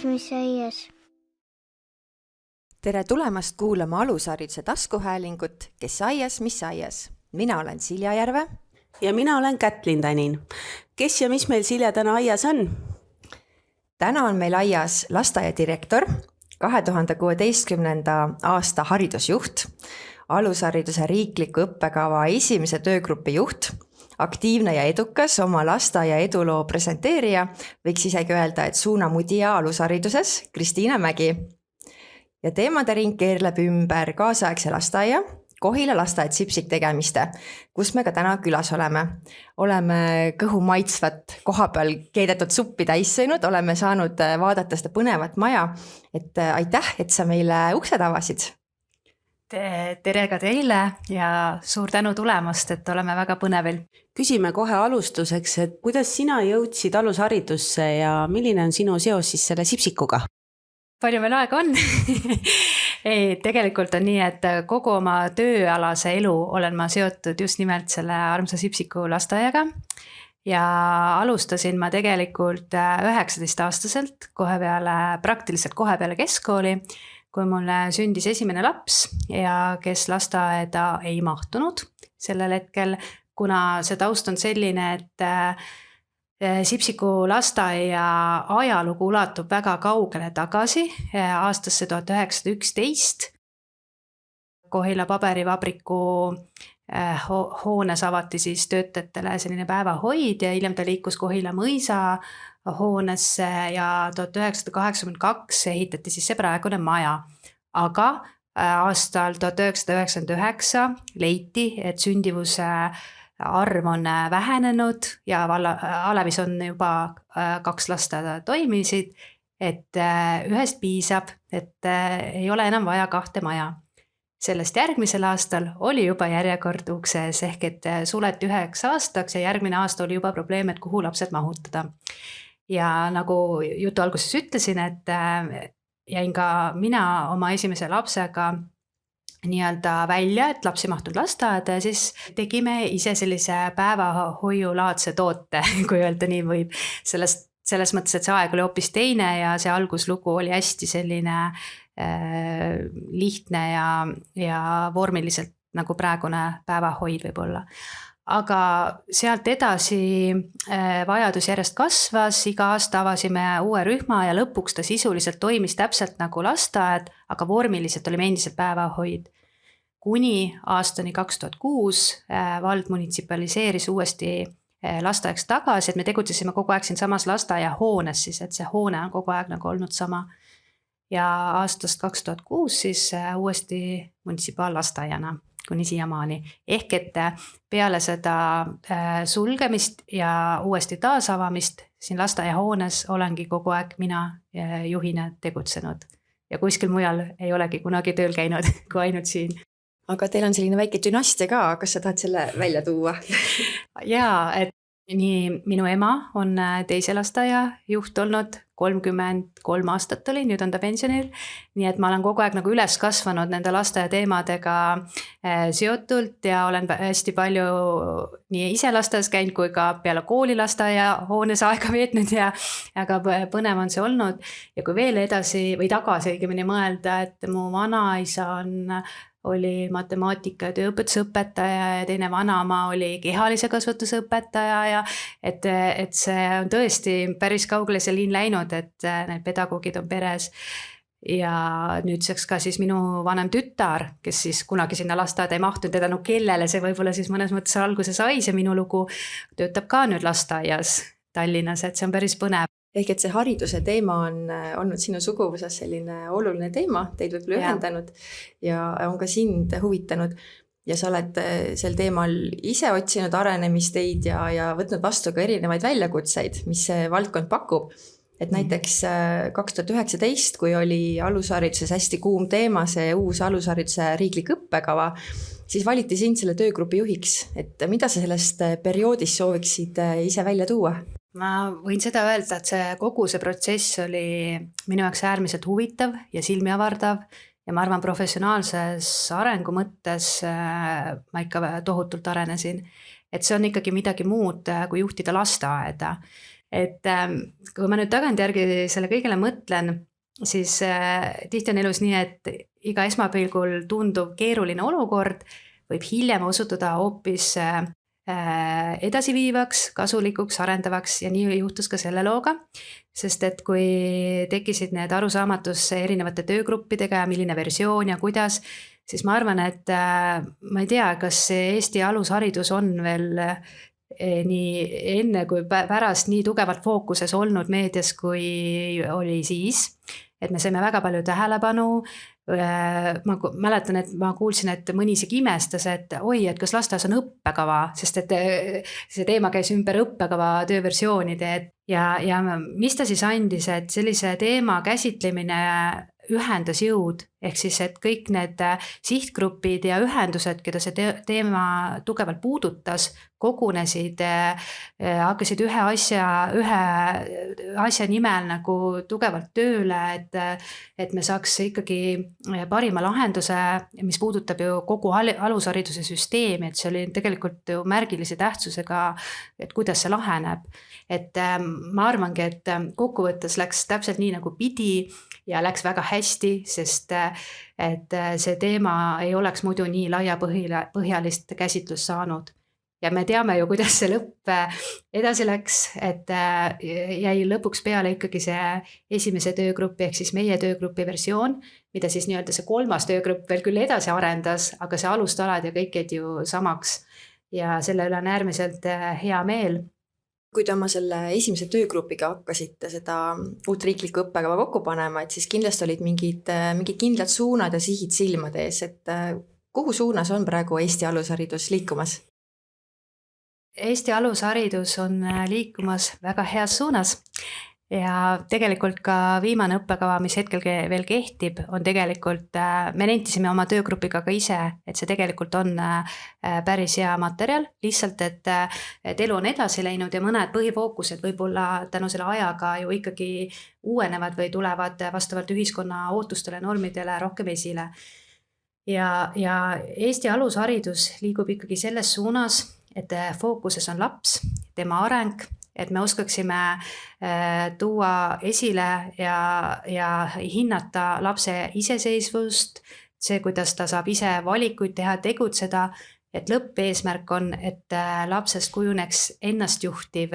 mis aias. Tere tulemast kuulama alushariduse taskuhäälingut Kes aias, mis aias. Mina olen Silja Järve. Ja mina olen Kätlin Tänin. Kes ja mis meil Silja täna aias on? Täna on meil aias lasteaiadirektor, 2016. aasta haridusjuht, alushariduse riikliku õppekava esimese töögrupi juht, aktiivne ja edukas oma lasteaia eduloo presenteerija, võiks isegi öelda, et suunamudija alushariduses, Kristiina Mägi. Ja teemade ring keerleb ümber kaasaegse lasteaia, Kohila lasteaed Sipsik tegemiste, kus me ka täna külas oleme. Oleme kõhu maitsvat kohapeal keedetud suppi täis sõinud, oleme saanud vaadata seda põnevat maja. Et aitäh, et sa meile uksed avasid. Tere ka teile ja suur tänu tulemast, et oleme väga põnevil. Küsime kohe alustuseks, et kuidas sina jõudsid alusharidusse ja milline on sinu seos siis selle Sipsikuga? Palju meil aega on? Tegelikult on nii, et kogu oma tööalase elu olen ma seotud just nimelt selle armsa Sipsiku lasteaiaga ja alustasin ma tegelikult 19-aastaselt praktiliselt kohe peale keskkooli, kui mulle sündis esimene laps ja kes lasteaeda ei mahtunud sellel hetkel, kuna see taust on selline, et Sipsiku lasteaia ajalugu ulatub väga kaugele tagasi aastasse 1911. Kohila paberivabriku hoones avati siis töötajatele selline päevahoid ja hiljem ta liikus Kohila mõisa hoonesse ja 1982 ehitati siis see praegune maja. Aga aastal 1999 leiti, et sündivuse arv on vähenenud ja Alevis on juba 2 lasta toimisid, et ühest piisab, et ei ole enam vaja 2 maja. Sellest järgmisel aastal oli juba järjekord ukses ehk et suleti 9 aastaks ja järgmine aasta oli juba probleem, et kuhu lapsed mahutada. Ja nagu jutu alguses ütlesin, et jäin ka mina oma esimese lapsega nii-öelda välja, et lapsi mahtunud lasteaeda ja siis tegime ise sellise päevahoiulaadse toote, kui öelda nii võib. Selles mõttes, et see aeg oli hoopis teine ja see alguslugu oli hästi selline lihtne ja vormiliselt nagu praegune päevahoid võib olla. Aga sealt edasi vajadus järjest kasvas, iga aasta avasime uue rühma ja lõpuks ta sisuliselt toimis täpselt nagu lasteaed, aga vormiliselt olime endiselt päevahoid. Kuni aastani 2006 vald munitsipaliseeris uuesti lasteaeks tagasi, et me tegutsesime kogu aeg siin samas lasteaia hoones, siis, et see hoone on kogu aeg nagu olnud sama. Ja aastast 2006 siis uuesti munitsipaallasteaiana kuni siiamaani. Ehk et peale seda sulgemist ja uuesti taasavamist siin lasteaia hoones olengi kogu aeg mina juhina tegutsenud. Ja kuskil mujal ei olegi kunagi tööl käinud, kui ainult siin. Aga teil on selline väike dünastia ka, kas sa tahad selle välja tuua? Jaa, et nii minu ema on teise lasteaia juht olnud, 33 aastat oli, nüüd on ta pensionil. Nii et ma olen kogu aeg nagu üles kasvanud nende lasteaia teemadega seotult ja olen hästi palju nii ise lasteaias käinud kui ka peale kooli lasteaia hoones aega veetnud ja aga põnev on see olnud. Ja kui veel edasi või tagasi õigemini mõelda, et mu vanaisa oli matemaatika ja tööõpetusõpetaja ja teine vanaema oli kehalise kasvatuse õpetaja ja et see on tõesti päris kaugele see liin läinud, et need pedagoogid on peres. Ja nüüdseks ka siis minu vanem tütar, kes siis kunagi sinna lasteaeda ei mahtunud, teda kellele see võib-olla siis mõnes mõttes alguse sai, see minu lugu töötab ka nüüd lasteaias Tallinnas, et see on päris põnev. Ehk et see hariduse teema on olnud sinu suguvõsas selline oluline teema, teid võib-olla ühendanud ja on ka sind huvitanud ja sa oled sel teemal ise otsinud arenemisteid ja võtnud vastu ka erinevaid väljakutseid, mis see valdkond pakub. Et näiteks 2019, kui oli alushariduses hästi kuum teema, see uus alushariduse riiklik õppekava, siis valiti sind selle töögrupi juhiks. Et mida sa sellest perioodist sooviksid ise välja tuua? Ma võin seda öelda, et kogu see protsess oli minu jaoks äärmiselt huvitav ja silmi avardav ja ma arvan professionaalses arengu mõttes ma ikka tohutult arenesin. Et see on ikkagi midagi muud kui juhtida lasteaeda. et kui ma nüüd tagantjärgi selle kõigele mõtlen, siis tihti on elus nii, et iga esmapilgul tunduv keeruline olukord võib hiljem osutuda hoopis edasiviivaks, kasulikuks, arendavaks ja nii juhtus ka selle looga. Sest et kui tekkisid need arusaamatus erinevate töögruppidega ja milline versioon ja kuidas, siis ma arvan, et ma ei tea, kas Eesti alusharidus on veel nii enne kui pärast nii tugevalt fookuses olnud meedias, kui oli siis. Et me saime väga palju tähelepanu. Ma mäletan, et ma kuulsin, et mõni isegi imestas, et oi, et kas lasteaias on õppekava, sest et see teema käis ümber õppekava tööversioonide ja mis ta siis andis, et sellise teema käsitlemine ühendas jõud, ehk siis, et kõik need sihtgrupid ja ühendused, keda see teema tugevalt puudutas, kogunesid, hakkasid ühe asja nimel nagu tugevalt tööle, et me saaks ikkagi parima lahenduse, mis puudutab ju kogu alushariduse süsteemi, et see oli tegelikult ju märgilise tähtsusega, et kuidas see laheneb. Et ma arvangi, et kokkuvõttes läks täpselt nii nagu pidi ja läks väga hästi, sest et see teema ei oleks muidu nii laiapõhjalist käsitlust saanud. Ja me teame ju, kuidas see lõpp edasi läks, et jäi lõpuks peale ikkagi see esimese töögrupi ehk siis meie töögrupi versioon, mida siis nii-öelda see 3. töögrupp veel küll edasi arendas, aga see alustalad ja kõik jäid ju samaks ja selle üle on äärmiselt hea meel. Kui te oma selle esimese töögrupiga hakkasite seda uut riiklikku õppekava kokku panema, et siis kindlasti olid mingid kindlad suunad ja sihid silmade ees, et kuhu suunas on praegu Eesti alusharidus liikumas? Eesti alusharidus on liikumas väga heas suunas ja tegelikult ka viimane õppekava, mis hetkel veel kehtib, on tegelikult, me nentisime oma töögrupiga ka ise, et see tegelikult on päris hea materjal, lihtsalt, et elu on edasi läinud ja mõned põhifookused võib-olla tänu selle ajaga ju ikkagi uuenevad või tulevad vastavalt ühiskonna ootustele, normidele rohkem esile. Ja Eesti alusharidus liigub ikkagi selles suunas, et fookuses on laps, tema areng, et me oskaksime tuua esile ja hinnata lapse iseseisvust, see, kuidas ta saab ise valikuid teha, tegutseda, et lõppeesmärk on, et lapsest kujuneks ennastjuhtiv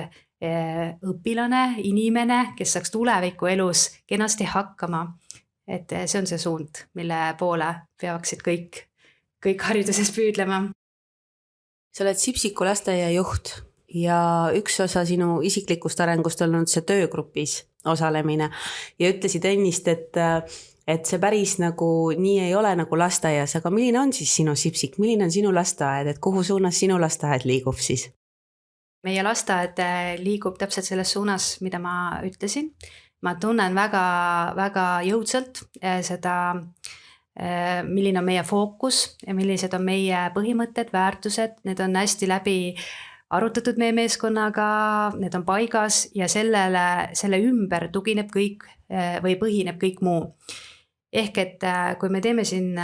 õpilane, inimene, kes saaks tuleviku elus kenasti hakkama. Et see on see suund, mille poole peaksid kõik hariduses püüdlema. Sa oled Sipsiku lasteaia juht ja üks osa sinu isiklikust arengust on olnud see töögrupis osalemine ja ütlesid ennist, et see päris nagu nii ei ole nagu lasteaias, aga milline on siis sinu Sipsik, milline on sinu lasteaed, et kuhu suunas sinu lasteaed liigub siis? Meie lasteaed liigub täpselt selles suunas, mida ma ütlesin. Ma tunnen väga jõudsalt seda, milline on meie fookus ja millised on meie põhimõtted, väärtused, need on hästi läbi arutatud meie meeskonnaga, need on paigas ja selle ümber tugineb kõik või põhineb kõik muu. Ehk et kui me teeme siin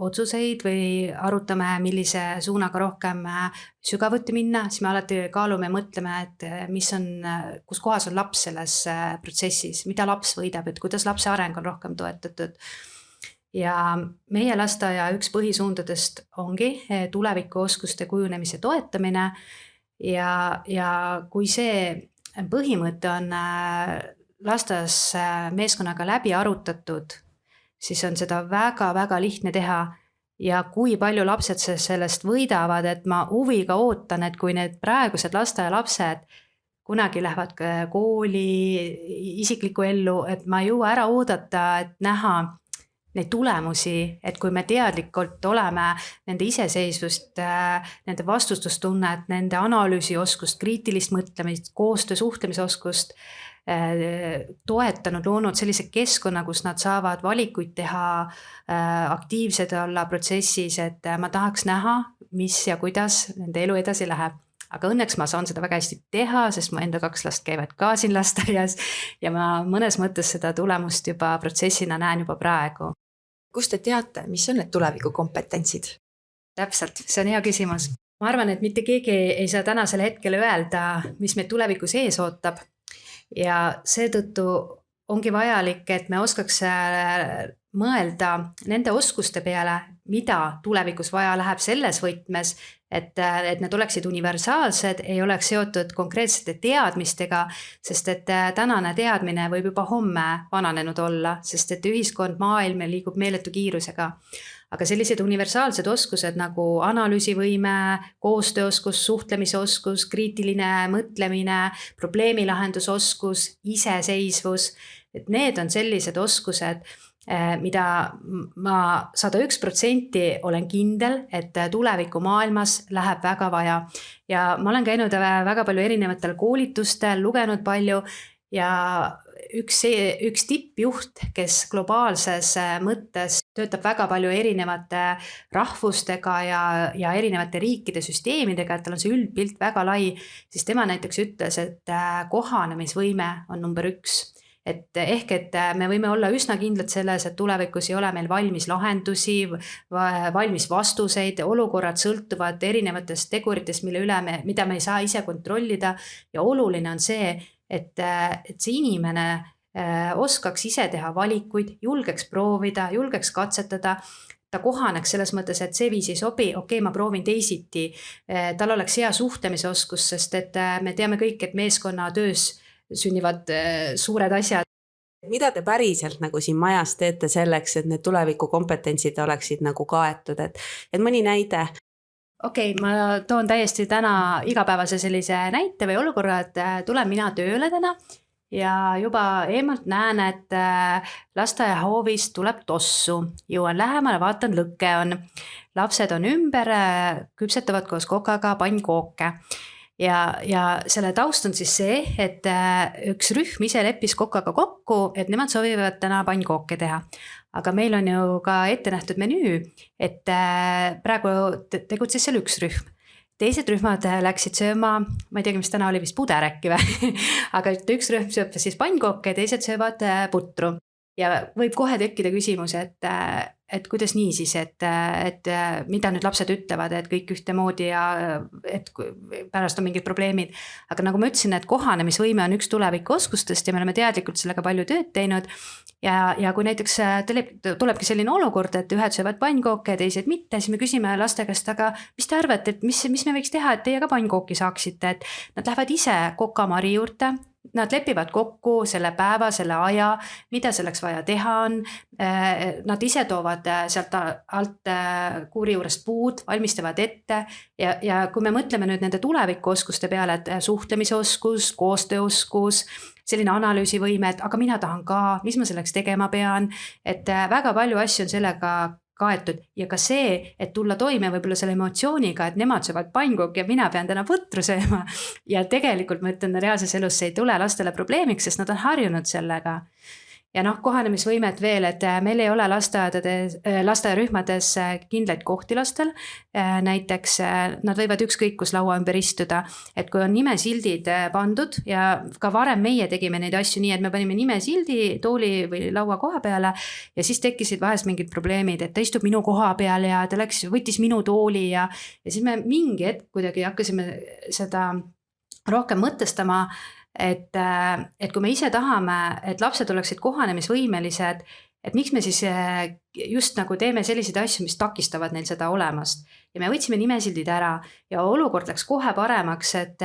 otsuseid või arutame, millise suunaga rohkem sügavuti minna, siis me alati kaalume ja mõtleme, et kus kohas on laps selles protsessis, mida laps võidab, et kuidas lapse areng on rohkem toetatud. Ja meie lasteaia üks põhisuundadest ongi tulevikuoskuste kujunemise toetamine ja kui see põhimõte on lasteaias meeskonnaga läbi arutatud, siis on seda väga lihtne teha ja kui palju lapsed sellest võidavad, et ma huviga ootan, et kui need praegused lasteaialapsed kunagi lähevad kooli, isiklikku ellu, et ma ei jõua ära oodata, et näha neid tulemusi, et kui me teadlikult oleme nende iseseisvust, nende vastustustunnet, nende analüüsioskust, kriitilist mõtlemist, koostöö suhtlemisoskust toetanud, loonud sellise keskkonna, kus nad saavad valikuid teha, aktiivsed olla protsessis, et ma tahaks näha, mis ja kuidas nende elu edasi läheb. Aga õnneks ma saan seda väga hästi teha, sest mu enda 2 last käivad ka siin lasteaias ja ma mõnes mõttes seda tulemust juba protsessina näen juba praegu. Kust te teate, mis on need tulevikukompetentsid? Täpselt, see on hea küsimus. ma arvan, et mitte keegi ei saa tänasel hetkel öelda, mis meid tulevikus ees ootab. Ja seetõttu ongi vajalik, et me oskaks mõelda nende oskuste peale, mida tulevikus vaja läheb selles võtmes, et need oleksid universaalsed, ei oleks seotud konkreetsete teadmistega, sest et tänane teadmine võib juba homme vananenud olla, sest et ühiskond, maailm liigub meeletu kiirusega. Aga sellised universaalsed oskused nagu analüüsivõime, koostööoskus, suhtlemisoskus, kriitiline mõtlemine, probleemilahendusoskus, iseseisvus, et need on sellised oskused, mida ma 101% olen kindel, et tuleviku maailmas läheb väga vaja. Ja ma olen käinud väga palju erinevatel koolitustel, lugenud palju ja üks tippjuht, kes globaalses mõttes töötab väga palju erinevate rahvustega ja erinevate riikide süsteemidega, et tal on see üldpilt väga lai, siis tema näiteks ütles, et kohanemisvõime on number 1. Et me võime olla üsna kindlad selles, et tulevikus ei ole meil valmis lahendusi, valmis vastuseid, olukorrad sõltuvad erinevatest teguritest, mida me ei saa ise kontrollida ja oluline on see, et see inimene oskaks ise teha valikuid, julgeks proovida, julgeks katsetada, ta kohaneks selles mõttes, et see viis ei sobi, okei, ma proovin teisiti, tal oleks hea suhtlemisoskus, sest et me teame kõik, et meeskonnatöös sünnivad suured asjad. Mida te päriselt nagu siin majas teete selleks, et need tulevikukompetentsid oleksid nagu kaetud, et mõni näide? Okei, ma toon täiesti täna igapäevase sellise näite või olukorra, et tulen mina tööle täna ja juba eemalt näen, et lasteaiahoovist tuleb tossu. Jõuan lähemale, vaatan, lõkke on. Lapsed on ümber, küpsetavad koos kokaga pannkooke. Ja selle taust on siis see, et üks rühm ise leppis kokaga kokku, et nemad soovivad täna pannkooke teha. Aga meil on ju ka ette nähtud menüü, et praegu tegutses seal üks rühm. Teised rühmad läksid sööma, ma ei tea, mis täna oli vist puder äkki või, aga üks rühm sööb siis pannkooke, teised söövad putru. Ja võib kohe tekkida küsimus, et kuidas nii siis, et mida nüüd lapsed ütlevad, et kõik ühtemoodi ja et pärast on mingid probleemid. Aga nagu ma ütlesin, et kohanemisvõime on üks tulevikuoskustest ja me oleme teadlikult sellega palju tööd teinud. Ja kui näiteks tulebki selline olukord, et ühed söövad pannkooke ja teised mitte, siis me küsime laste käest, aga mis te arvate, et mis me võiks teha, et teie ka pannkooki saaksite, et nad lähevad ise kokamari juurde. Nad lepivad kokku selle päeva, selle aja, mida selleks vaja teha on. Nad ise toovad sealt alt kuuri juurest puud, valmistavad ette ja kui me mõtleme nüüd nende tulevikuoskuste peale, et suhtlemisoskus, koostööoskus, selline analüüsivõime, et aga mina tahan ka, mis ma selleks tegema pean, et väga palju asju on sellega kaetud ja ka see, et tulla toime võib-olla selle emotsiooniga, et nemad söövad pannkooki ja mina pean täna putru sööma ja tegelikult ma ütlen, reaalses elus see ei tule lastele probleemiks, sest nad on harjunud sellega. Ja kohanemisvõimet veel, et meil ei ole lasteaiarühmades kindlaid kohti lastel. Näiteks nad võivad ükskõik kus laua ümber istuda, et kui on nimesildid pandud ja ka varem meie tegime neid asju nii, et me panime nimesildi tooli või laua koha peale ja siis tekkisid vahest mingid probleemid, et ta istub minu koha peal ja ta võttis minu tooli ja siis me mingi hetk kuidagi hakkasime seda rohkem mõtestama, et kui me ise tahame, et lapsed oleksid kohanemisvõimelised, et miks me siis just nagu teeme selliseid asju, mis takistavad neil seda olemast. Ja me võtsime nimesildid ära ja olukord läks kohe paremaks, et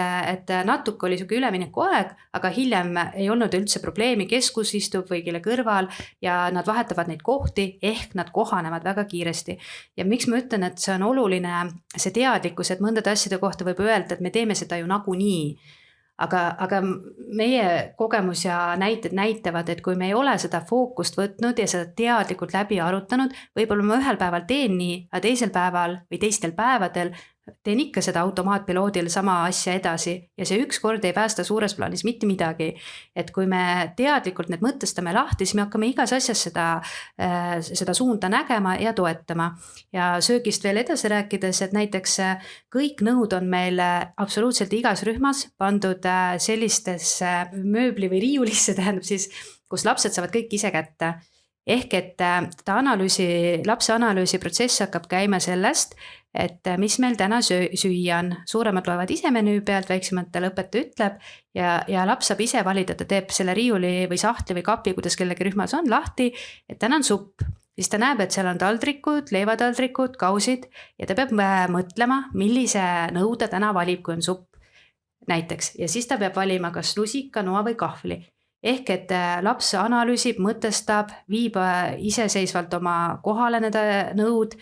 natuke oli selline ülemineku aeg, aga hiljem ei olnud üldse probleemi, keskus istub või kelle kõrval ja nad vahetavad neid kohti, ehk nad kohanevad väga kiiresti. Ja miks ma ütlen, et see on oluline, see teadlikkus, et mõndade asjade kohta võib öelda, et me teeme seda ju nagunii. Aga meie kogemus ja näited näitavad, et kui me ei ole seda fookust võtnud ja seda teadlikult läbi arutanud, võib-olla ma ühel päeval teen nii, aga teisel päeval või teistel päevadel teen ikka seda automaatpiloodil sama asja edasi ja see üks kord ei päästa suures plaanis mitte midagi. Et kui me teadlikult need mõtestame lahti, siis me hakkame igas asjas seda suunda nägema ja toetama. Ja söögist veel edasi rääkides, et näiteks kõik nõud on meil absoluutselt igas rühmas pandud sellistesse mööbli või riiulisse, tähendab siis, kus lapsed saavad kõik ise kätte. ehk et lapse analüüsi protsess hakkab käima sellest, et mis meil täna süüa on. Suuremad loevad ise menüü pealt, väiksematele õpetaja ütleb ja laps saab ise valida, ta teeb selle riiuli või sahtli või kapi, kuidas kellegi rühmas on lahti, et täna on supp. Siis ta näeb, et seal on taldrikud, leivataldrikud, kausid ja ta peab mõtlema, millise nõude täna valib, kui on supp näiteks. Ja siis ta peab valima kas lusika, noa või kahvli. Ehk et laps analüüsib, mõtestab, viib iseseisvalt oma kohale need nõud.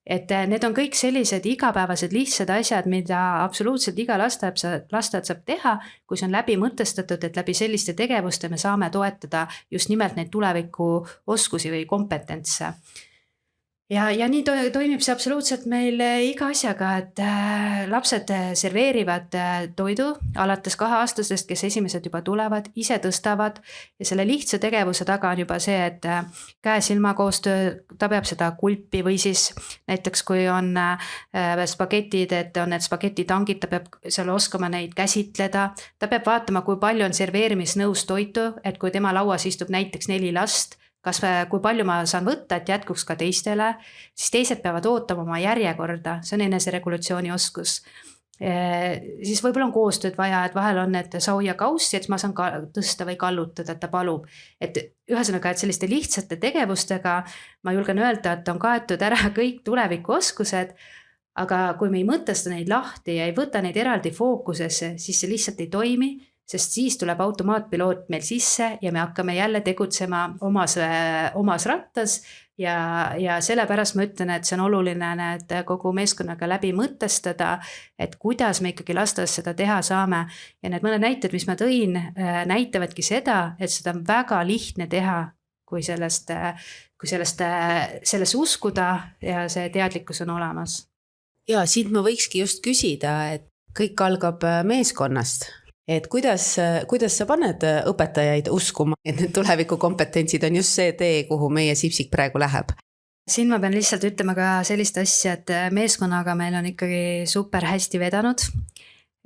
Et need on kõik sellised igapäevased lihtsad asjad, mida absoluutselt iga lasteaed saab teha, kui see on läbi mõtestatud, et läbi selliste tegevuste me saame toetada just nimelt neid tuleviku oskusi või kompetentse. Ja nii toimib see absoluutselt meil iga asjaga, et lapsed serveerivad toidu alates 2-aastastest, kes esimesed juba tulevad, ise tõstavad ja selle lihtsa tegevuse taga on juba see, et käe-silma koostöö, ta peab seda kulpi või siis näiteks kui on spagetid, et on need spagetitangid, ta peab seal oskama neid käsitleda, ta peab vaatama, kui palju on serveerimisnõus toitu, et kui tema lauas istub näiteks 4 last, kui palju ma saan võtta, et jätkuks ka teistele, siis teised peavad ootama oma järjekorda, see on eneseregulatsiooni oskus. Siis võib-olla on koostööd vaja, et vahel on need sau ja kaussi, et ma saan tõsta või kallutada, et ta palub. Et ühesõnaga, et selliste lihtsate tegevustega ma julgen öelda, et on kaetud ära kõik tulevikuoskused, aga kui me ei mõtesta neid lahti ja ei võta neid eraldi fookusesse, siis see lihtsalt ei toimi, sest siis tuleb automaatpiloot meil sisse ja me hakkame jälle tegutsema omas rattas ja sellepärast ma ütlen, et see on oluline need kogu meeskonnaga läbi mõtestada, et kuidas me ikkagi lasteaias seda teha saame. Ja need mõned näited, mis ma tõin, näitavadki seda, et seda on väga lihtne teha, kui sellesse uskuda ja see teadlikkus on olemas. Ja siit ma võikski just küsida, et kõik algab meeskonnast. Et kuidas sa paned õpetajaid uskuma, et need tulevikukompetentsid on just see tee, kuhu meie Sipsik praegu läheb? Siin ma pean lihtsalt ütlema ka sellist asja, et meeskonnaga meil on ikkagi super hästi vedanud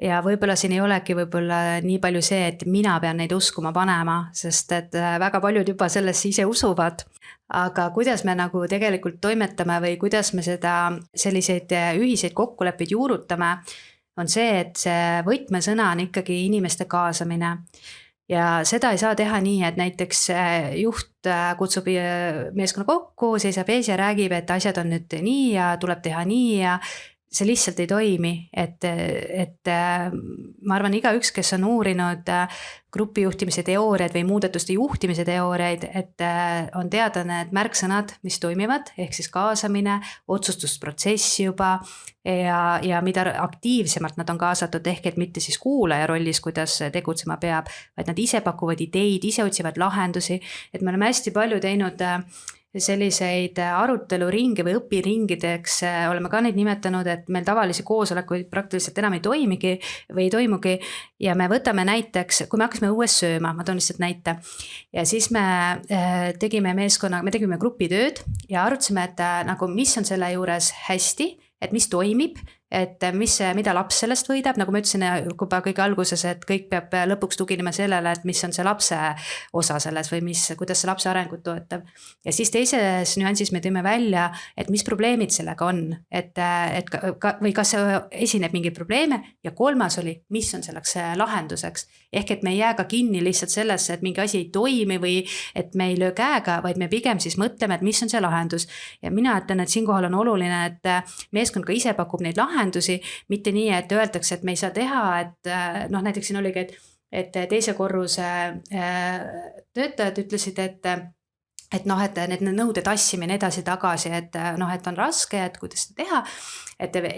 ja võib-olla siin ei olegi nii palju see, et mina pean neid uskuma panema, sest et väga paljud juba sellesse ise usuvad. Aga kuidas me nagu tegelikult toimetame või kuidas me selliseid ühiseid kokkuleppeid juurutame, on see, et see võtmesõna on ikkagi inimeste kaasamine. Ja seda ei saa teha nii, et näiteks juht kutsub meeskonna kokku, seisab ees ja räägib, et asjad on nüüd nii ja tuleb teha nii ja see lihtsalt ei toimi, et ma arvan, igaüks, kes on uurinud grupijuhtimise teooriaid või muudetuste juhtimise teooriaid, et on teada need märksõnad, mis toimivad, ehk siis kaasamine, otsustusprotsess juba ja mida aktiivsemalt nad on kaasatud, ehk et mitte siis kuulaja rollis, kuidas tegutsema peab, vaid nad ise pakuvad ideid, ise otsivad lahendusi, et me oleme hästi palju teinud selliseid aruteluringe või õpiringideks, oleme ka neid nimetanud, et meil tavalisi koosolekuid praktiliselt enam ei toimugi ja me võtame näiteks, kui me hakkasime õues sööma, ma toon lihtsalt näite ja siis me tegime grupitööd ja arutasime, et nagu mis on selle juures hästi, et mis toimib, et mida laps sellest võidab, nagu ma ütlesin juba kõige alguses, et kõik peab lõpuks tuginema sellele, et mis on see lapse osa selles või kuidas see lapse arengut toetab. Ja siis teises nüansis me tõime välja, et mis probleemid sellega on, või kas esineb mingeid probleeme ja kolmas oli, mis on selleks lahenduseks. Ehk et me ei jää ka kinni lihtsalt sellesse, et mingi asi ei toimi või et me ei löö käega, vaid me pigem siis mõtleme, et mis on see lahendus. Ja mina ütlen, et siinkohal on oluline, et meeskond ka ise pakub neid lahendusi, mitte nii, et öeldakse, et me ei saa teha, et näiteks siin oligi, et teise korruse töötajad ütlesid, et need nõude tassimine edasi-tagasi, et on raske, et kuidas seda teha.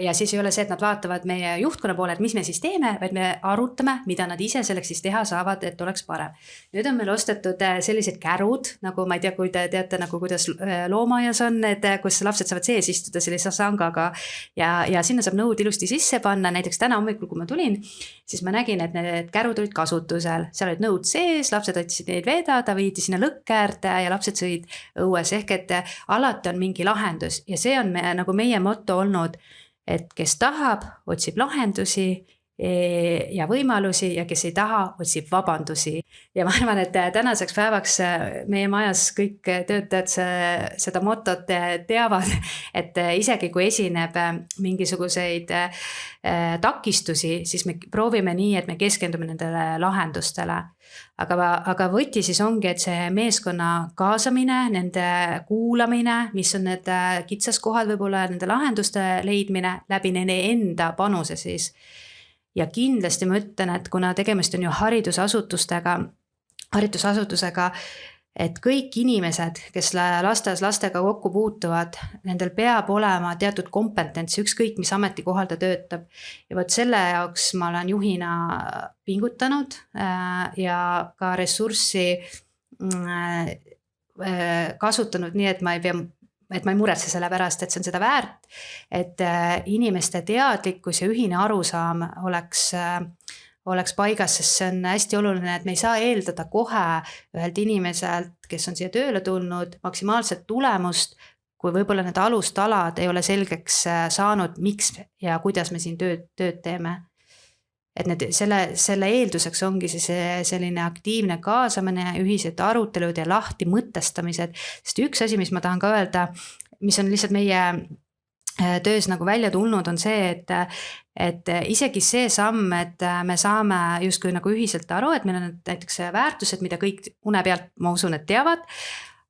Ja siis ei ole see, et nad vaatavad meie juhtkonna poole, et mis me siis teeme, vaid me arutame, mida nad ise selleks siis teha saavad, et oleks parem. Nüüd on meil ostetud sellised kärud, nagu ma ei tea, kui te teate, nagu kuidas loomaaias on, kus lapsed saavad sees istuda sellise sangaga ja sinna saab nõud ilusti sisse panna. Näiteks täna hommikul, kui ma tulin, siis ma nägin, et need kärud olid kasutusel, seal olid nõud sees, lapsed otsisid neid vedada, viidi sinna lõkkäärde ja lapsed sõid õues, ehk et alati on mingi lahendus ja see on nagu meie motto olnud, et kes tahab, otsib lahendusi ja võimalusi ja kes ei taha, otsib vabandusi. Ja ma arvan, et tänaseks päevaks meie majas kõik töötajad seda motot teavad, et isegi kui esineb mingisuguseid takistusi, siis me proovime nii, et me keskendume nendele lahendustele. Aga võti siis ongi, et see meeskonna kaasamine, nende kuulamine, mis on need kitsaskohad, võib-olla nende lahenduste leidmine läbi nende enda panuse siis. Ja kindlasti ma ütlen, et kuna tegemist on ju haridusasutusega, et kõik inimesed, kes lasteaias lastega kokku puutuvad, nendel peab olema teatud kompetents, ükskõik mis ametikohal ta töötab. Ja võt selle jaoks ma olen juhina pingutanud ja ka ressurssi kasutanud nii, et ma ei muretse selle pärast, et see on seda väärt, et inimeste teadlikkus ja ühine arusaam oleks paigas, sest see on hästi oluline, et me ei saa eeldada kohe ühelt inimeselt, kes on siia tööle tulnud, maksimaalset tulemust, kui võib-olla need alustalad ei ole selgeks saanud, miks ja kuidas me siin tööd teeme. Et selle eelduseks ongi selline aktiivne kaasamine, ühised arutelud ja lahti mõtestamised, sest üks asi, mis ma tahan ka öelda, mis on lihtsalt meie töös nagu välja tulnud, on see, et isegi see samm, et me saame justkui nagu ühiselt aru, et meil on näiteks väärtused, mida kõik une pealt, ma usun, et teavad,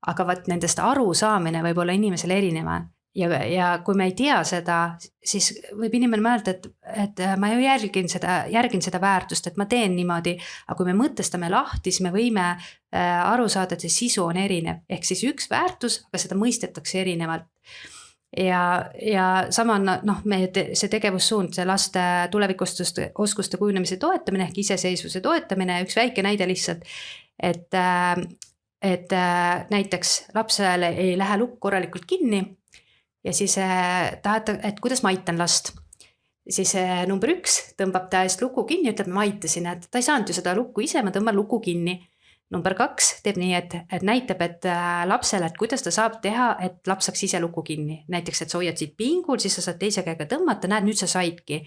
aga vaat nendest aru saamine võib olla inimesel erineva. Ja kui me ei tea seda, siis võib inimene mõelda, et ma ju järgin seda väärtust, et ma teen niimoodi, aga kui me mõtestame lahti, siis me võime aru saada, et see sisu on erinev, ehk siis üks väärtus, aga seda mõistetakse erinevalt. Ja sama on see tegevussuund, see laste tulevikusoskuste kujunemise toetamine ehk iseseisvuse toetamine, üks väike näide lihtsalt, et näiteks lapsele ei lähe lukk korralikult kinni, ja siis tahad, et kuidas ma aitan last. Siis number 1 tõmbab ta eest luku kinni, ütleb, ma aitasin, et ta ei saanud ju seda lukku ise, ma tõmban luku kinni. Number 2 teeb nii, et näitab, et lapsele, et kuidas ta saab teha, et laps saaks ise luku kinni. Näiteks, et sa hoiad siit pingul, siis sa saad teise käega tõmmata, näed, nüüd sa saidki.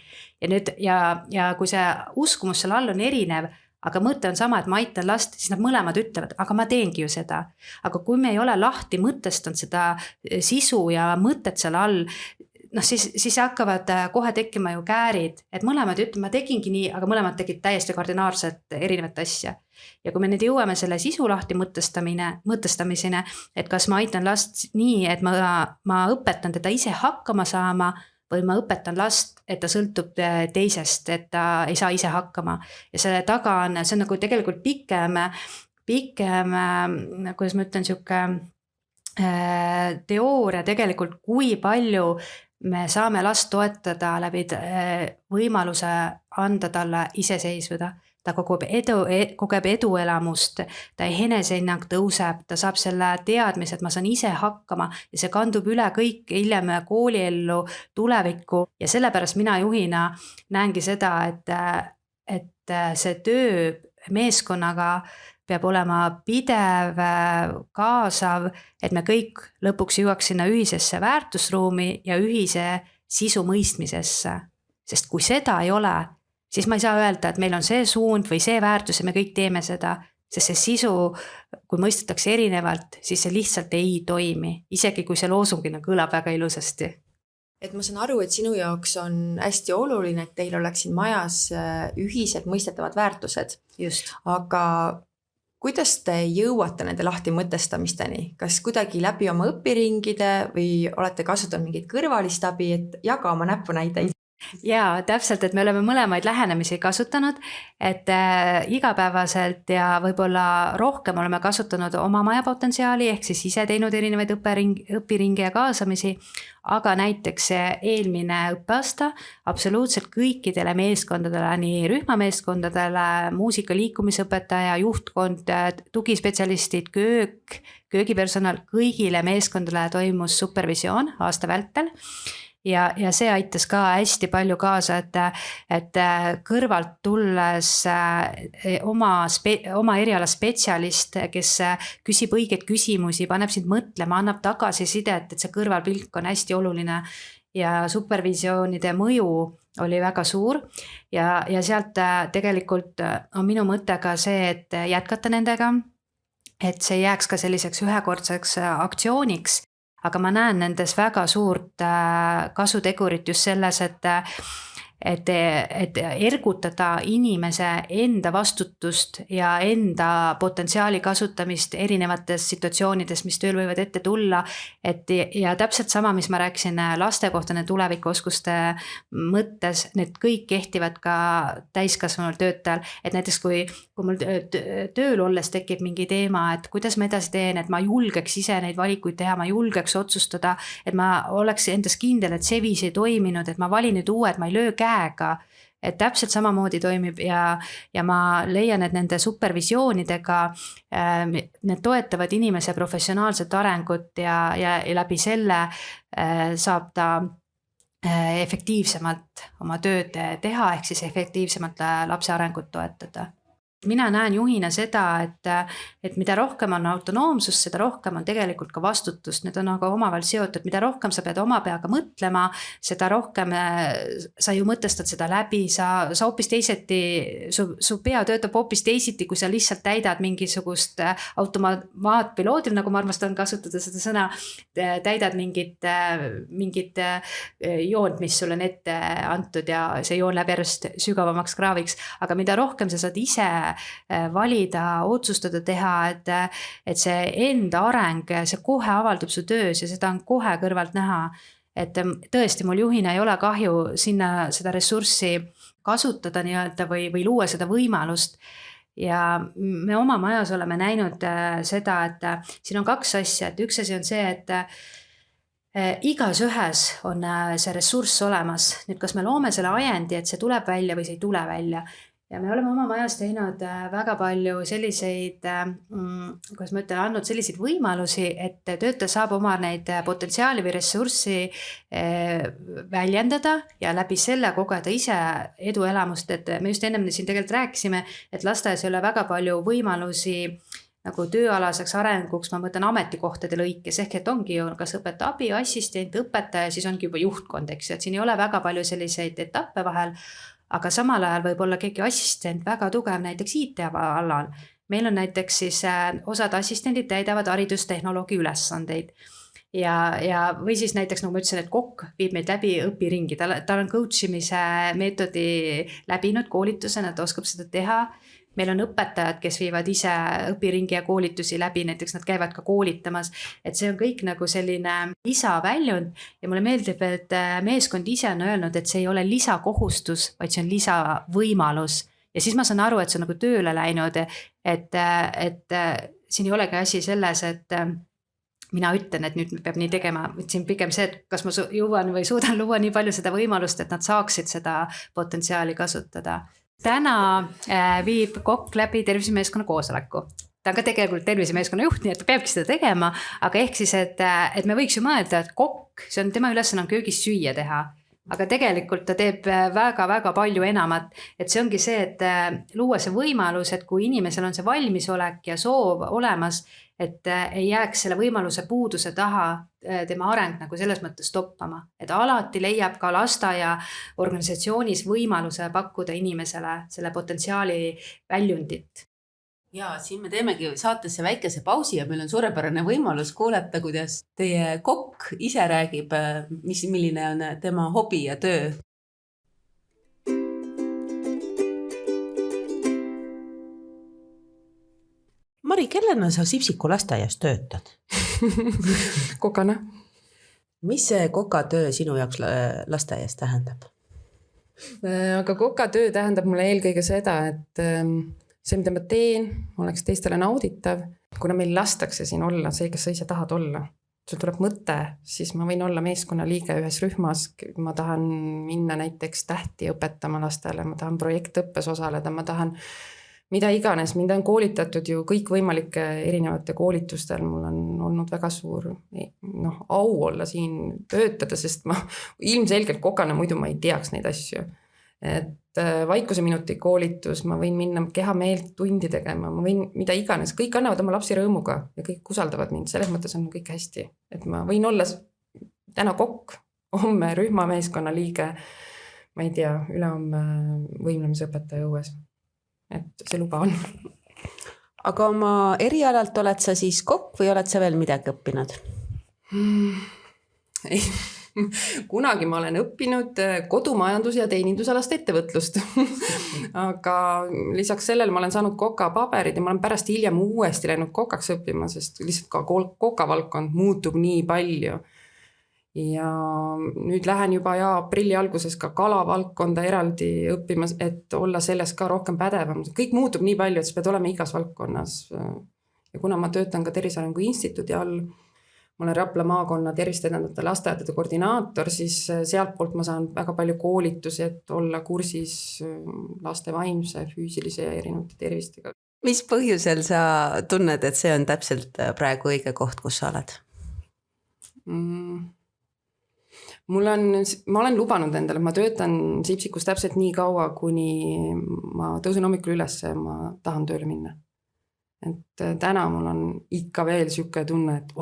Ja kui see uskumus seal all on erinev, aga mõte on sama, et ma aitan last, siis nad mõlemad ütlevad, aga ma teengi ju seda. Aga kui me ei ole lahti mõtestanud seda sisu ja mõtet seal all, siis hakkavad kohe tekkima ju käärid, et mõlemad ütlevad, ma tegingi nii, aga mõlemad tegid täiesti kardinaalselt erinevat asja. Ja kui me nüüd jõuame selle sisu lahti mõtestamiseni, et kas ma aitan last nii, et ma õpetan teda ise hakkama saama, või ma õpetan last, et ta sõltub teisest, et ta ei saa ise hakkama. Ja selle taga on, see on nagu tegelikult pikem, kuidas ma ütlen, teooria tegelikult, kui palju me saame last toetada läbi võimaluse anda talle iseseisvuda. Ta kogeb eduelamust, ta enesehinnang tõuseb, ta saab selle teadmise, et ma saan ise hakkama ja see kandub üle kõik hiljem kooliellu, tulevikku ja sellepärast mina juhina näengi seda, et see töö meeskonnaga peab olema pidev, kaasav, et me kõik lõpuks jõuaks sinna ühisesse väärtusruumi ja ühise sisu mõistmisesse, sest kui seda ei ole, siis ma ei saa öelda, et meil on see suund või see väärtus ja me kõik teeme seda, sest see sisu, kui mõistetakse erinevalt, siis see lihtsalt ei toimi, isegi kui see loosungina kõlab väga ilusasti. Et ma saan aru, et sinu jaoks on hästi oluline, et teil oleks siin majas ühised mõistetavad väärtused. Just. Aga kuidas te jõuate nende lahti mõtestamisteni? Kas kuidagi läbi oma õpiringide või olete kasutanud mingit kõrvalist abi, et jaga oma näpunäiteid? Jaa, täpselt, et me oleme mõlemaid lähenemisi kasutanud, et igapäevaselt ja võib-olla rohkem oleme kasutanud oma maja potentsiaali, ehk siis ise teinud erinevaid õpiringe ja kaasamisi, aga näiteks eelmine õppeaasta absoluutselt kõikidele meeskondadele, nii rühmameeskondadele, muusika liikumisõpetaja, juhtkond, tugispetsialistid, köögipersonal, kõigile meeskondadele toimus supervisioon aasta vältel. Ja see aitas ka hästi palju kaasa, et kõrvalt tulles oma eriala spetsialist, kes küsib õigeid küsimusi, paneb sind mõtlema, annab tagasisidet, et see kõrvalpilk on hästi oluline ja supervisioonide mõju oli väga suur ja sealt tegelikult on minu mõte ka see, et jätkata nendega, et see ei jääks ka selliseks ühekordseks aktsiooniks, aga ma näen nendes väga suurt kasutegurit just selles, et ergutada inimese enda vastutust ja enda potentsiaali kasutamist erinevates situatsioonides, mis tööl võivad ette tulla. Ja täpselt sama, mis ma rääkisin laste kohta, need tulevikuoskuste mõttes, need kõik kehtivad ka täiskasvanul töötajal. Et näiteks kui mul tööl olles tekib mingi teema, et kuidas ma edasi teen, et ma julgeks ise neid valikuid teha, ma julgeks otsustada, et ma oleks endas kindel, et see viis ei toiminud, et ma valin nüüd uue, et ma ei löö käega, et täpselt samamoodi toimib ja ma leian, et nende supervisioonidega need toetavad inimese professionaalset arengut ja läbi selle saab ta efektiivsemalt oma tööd teha, ehk siis efektiivsemalt lapse arengut toetada. Mina näen juhina seda, et mida rohkem on autonoomsust, seda rohkem on tegelikult ka vastutust. Need on aga omavahel seotud, mida rohkem sa pead oma peaga mõtlema, seda rohkem sa ju mõtestad seda läbi, sa hoopis teiseti, su pea töötab hoopis teisiti, kui sa lihtsalt täidad mingisugust automaatpiloodil, nagu ma armastan kasutada seda sõna, täidad mingit joont, mis sulle on ette antud ja see joon läheb järjest sügavamaks kraaviks, aga mida rohkem sa saad ise valida, otsustada teha, et see enda areng, see kohe avaldub su töös ja seda on kohe kõrvalt näha. Et tõesti, mul juhina ei ole kahju sinna seda ressurssi kasutada nii-öelda või luua seda võimalust. Ja me oma majas oleme näinud seda, et siin on kaks asja, et üks asi on see, et igas ühes on see ressurss olemas. Nüüd, kas me loome selle ajendi, et see tuleb välja või see ei tule välja? Ja me oleme oma majas teinud väga palju selliseid, kuidas ma ütlen, andnud selliseid võimalusi, et töötaja saab oma neid potentsiaali või ressurssi väljendada ja läbi selle kogeda ise eduelamust, et me just ennem siin tegelikult rääkisime, et lasteaias ei ole väga palju võimalusi nagu tööalaseks arenguks, ma mõtlen ametikohtade lõikes, ehk et ongi ju kas õpetaja abi, assistent, õpetaja, siis ongi juba juhtkond, eks, et siin ei ole väga palju selliseid etappe vahel. Aga samal ajal võib olla keegi assistent väga tugev näiteks IT-alal. Meil on näiteks siis osad assistendid täidavad haridustehnoloogi ülesandeid. Ja või siis näiteks, nagu ma ütlesin, et kokk viib meid läbi õpiringi. Tal on coachimise meetodi läbinud koolitusena, ta oskab seda teha. Meil on õpetajad, kes viivad ise õpiringi ja koolitusi läbi, näiteks nad käivad ka koolitamas, et see on kõik nagu selline lisaväljund ja mulle meeldib, et meeskond ise on öelnud, et see ei ole lisakohustus, vaid see on lisavõimalus. Ja siis ma saan aru, et see on nagu tööle läinud, et siin ei olegi asi selles, et mina ütlen, et nüüd peab nii tegema, et siin pigem see, et kas ma jõuan või suudan luua nii palju seda võimalust, et nad saaksid seda potentsiaali kasutada. Täna viib kokk läbi tervisemeeskonna koosoleku. Ta on ka tegelikult tervisemeeskonna juht, nii et ta peabki seda tegema, aga ehk siis, et me võiks ju mõelda, et kokk, see on tema ülesanne köögis süüa teha, aga tegelikult ta teeb väga-väga palju enamat, et see ongi see, et luua see võimalus, et kui inimesel on see valmisolek ja soov olemas, et ei jääks selle võimaluse puuduse taha tema areng nagu selles mõttes toppama, et alati leiab ka lasteaia organisatsioonis võimaluse pakkuda inimesele selle potentsiaali väljundit. Ja siin me teemegi saatesse väikese pausi ja meil on suurepärane võimalus kuulata, kuidas teie kokk ise räägib, milline on tema hobi ja töö. Mari, kellena sa Sipsiku lasteaias töötad? Kokana. Mis see kokatöö sinu jaoks lasteaias tähendab? Aga kokatöö tähendab mulle eelkõige seda, et see, mida ma teen, oleks teistele nauditav. Kuna meil lastakse siin olla see, kes sa ise tahad olla. Sul tuleb mõte, siis ma võin olla meeskonna liige ühes rühmas. Ma tahan minna näiteks tähti õpetama lastele, ma tahan projektõppes osaleda, ma tahan mida iganes, mind on koolitatud ju kõikvõimalike erinevate koolitustel, mul on olnud väga suur au olla siin töötada, sest ma ilmselgelt kokana muidu ma ei teaks neid asju. Et vaikuse minuti koolitus, ma võin minna kehameelt tundi tegema, ma võin mida iganes, kõik annavad oma lapsi rõõmuga ja kõik usaldavad mind, selles mõttes on kõik hästi. Et ma võin olla täna kokk, homme rühmameeskonna liige, ma ei tea, ülehomme võimlemisõpetaja õues. Et see luba on. aga oma erialalt oled sa siis kokk või oled sa veel midagi õppinud? Ei, kunagi ma olen õppinud kodumajandus- ja teenindusalast ettevõtlust. Aga lisaks sellele ma olen saanud koka paberid ja ma olen pärast hiljem uuesti läinud kokaks õppima, sest lihtsalt ka koka valdkond muutub nii palju. Ja nüüd lähen juba aprilli alguses ka kalavaldkonda eraldi õppimas, et olla selles ka rohkem pädevam. Kõik muutub nii palju, et sa pead olema igas valdkonnas. Ja kuna ma töötan ka Tervise Arengu Instituudi all, ma olen Rapla maakonna tervist edendavate lasteaedade koordinaator, siis sealt poolt ma saan väga palju koolitusi, et olla kursis laste vaimse, füüsilise ja erinevate tervistega. Mis põhjusel sa tunned, et see on täpselt praegu õige koht, kus sa oled? Ma olen lubanud endale, ma töötan Sipsikus täpselt nii kaua, kuni ma tõusen hommikul üles ja ma tahan tööle minna. Et täna mul on ikka veel siuke tunne, et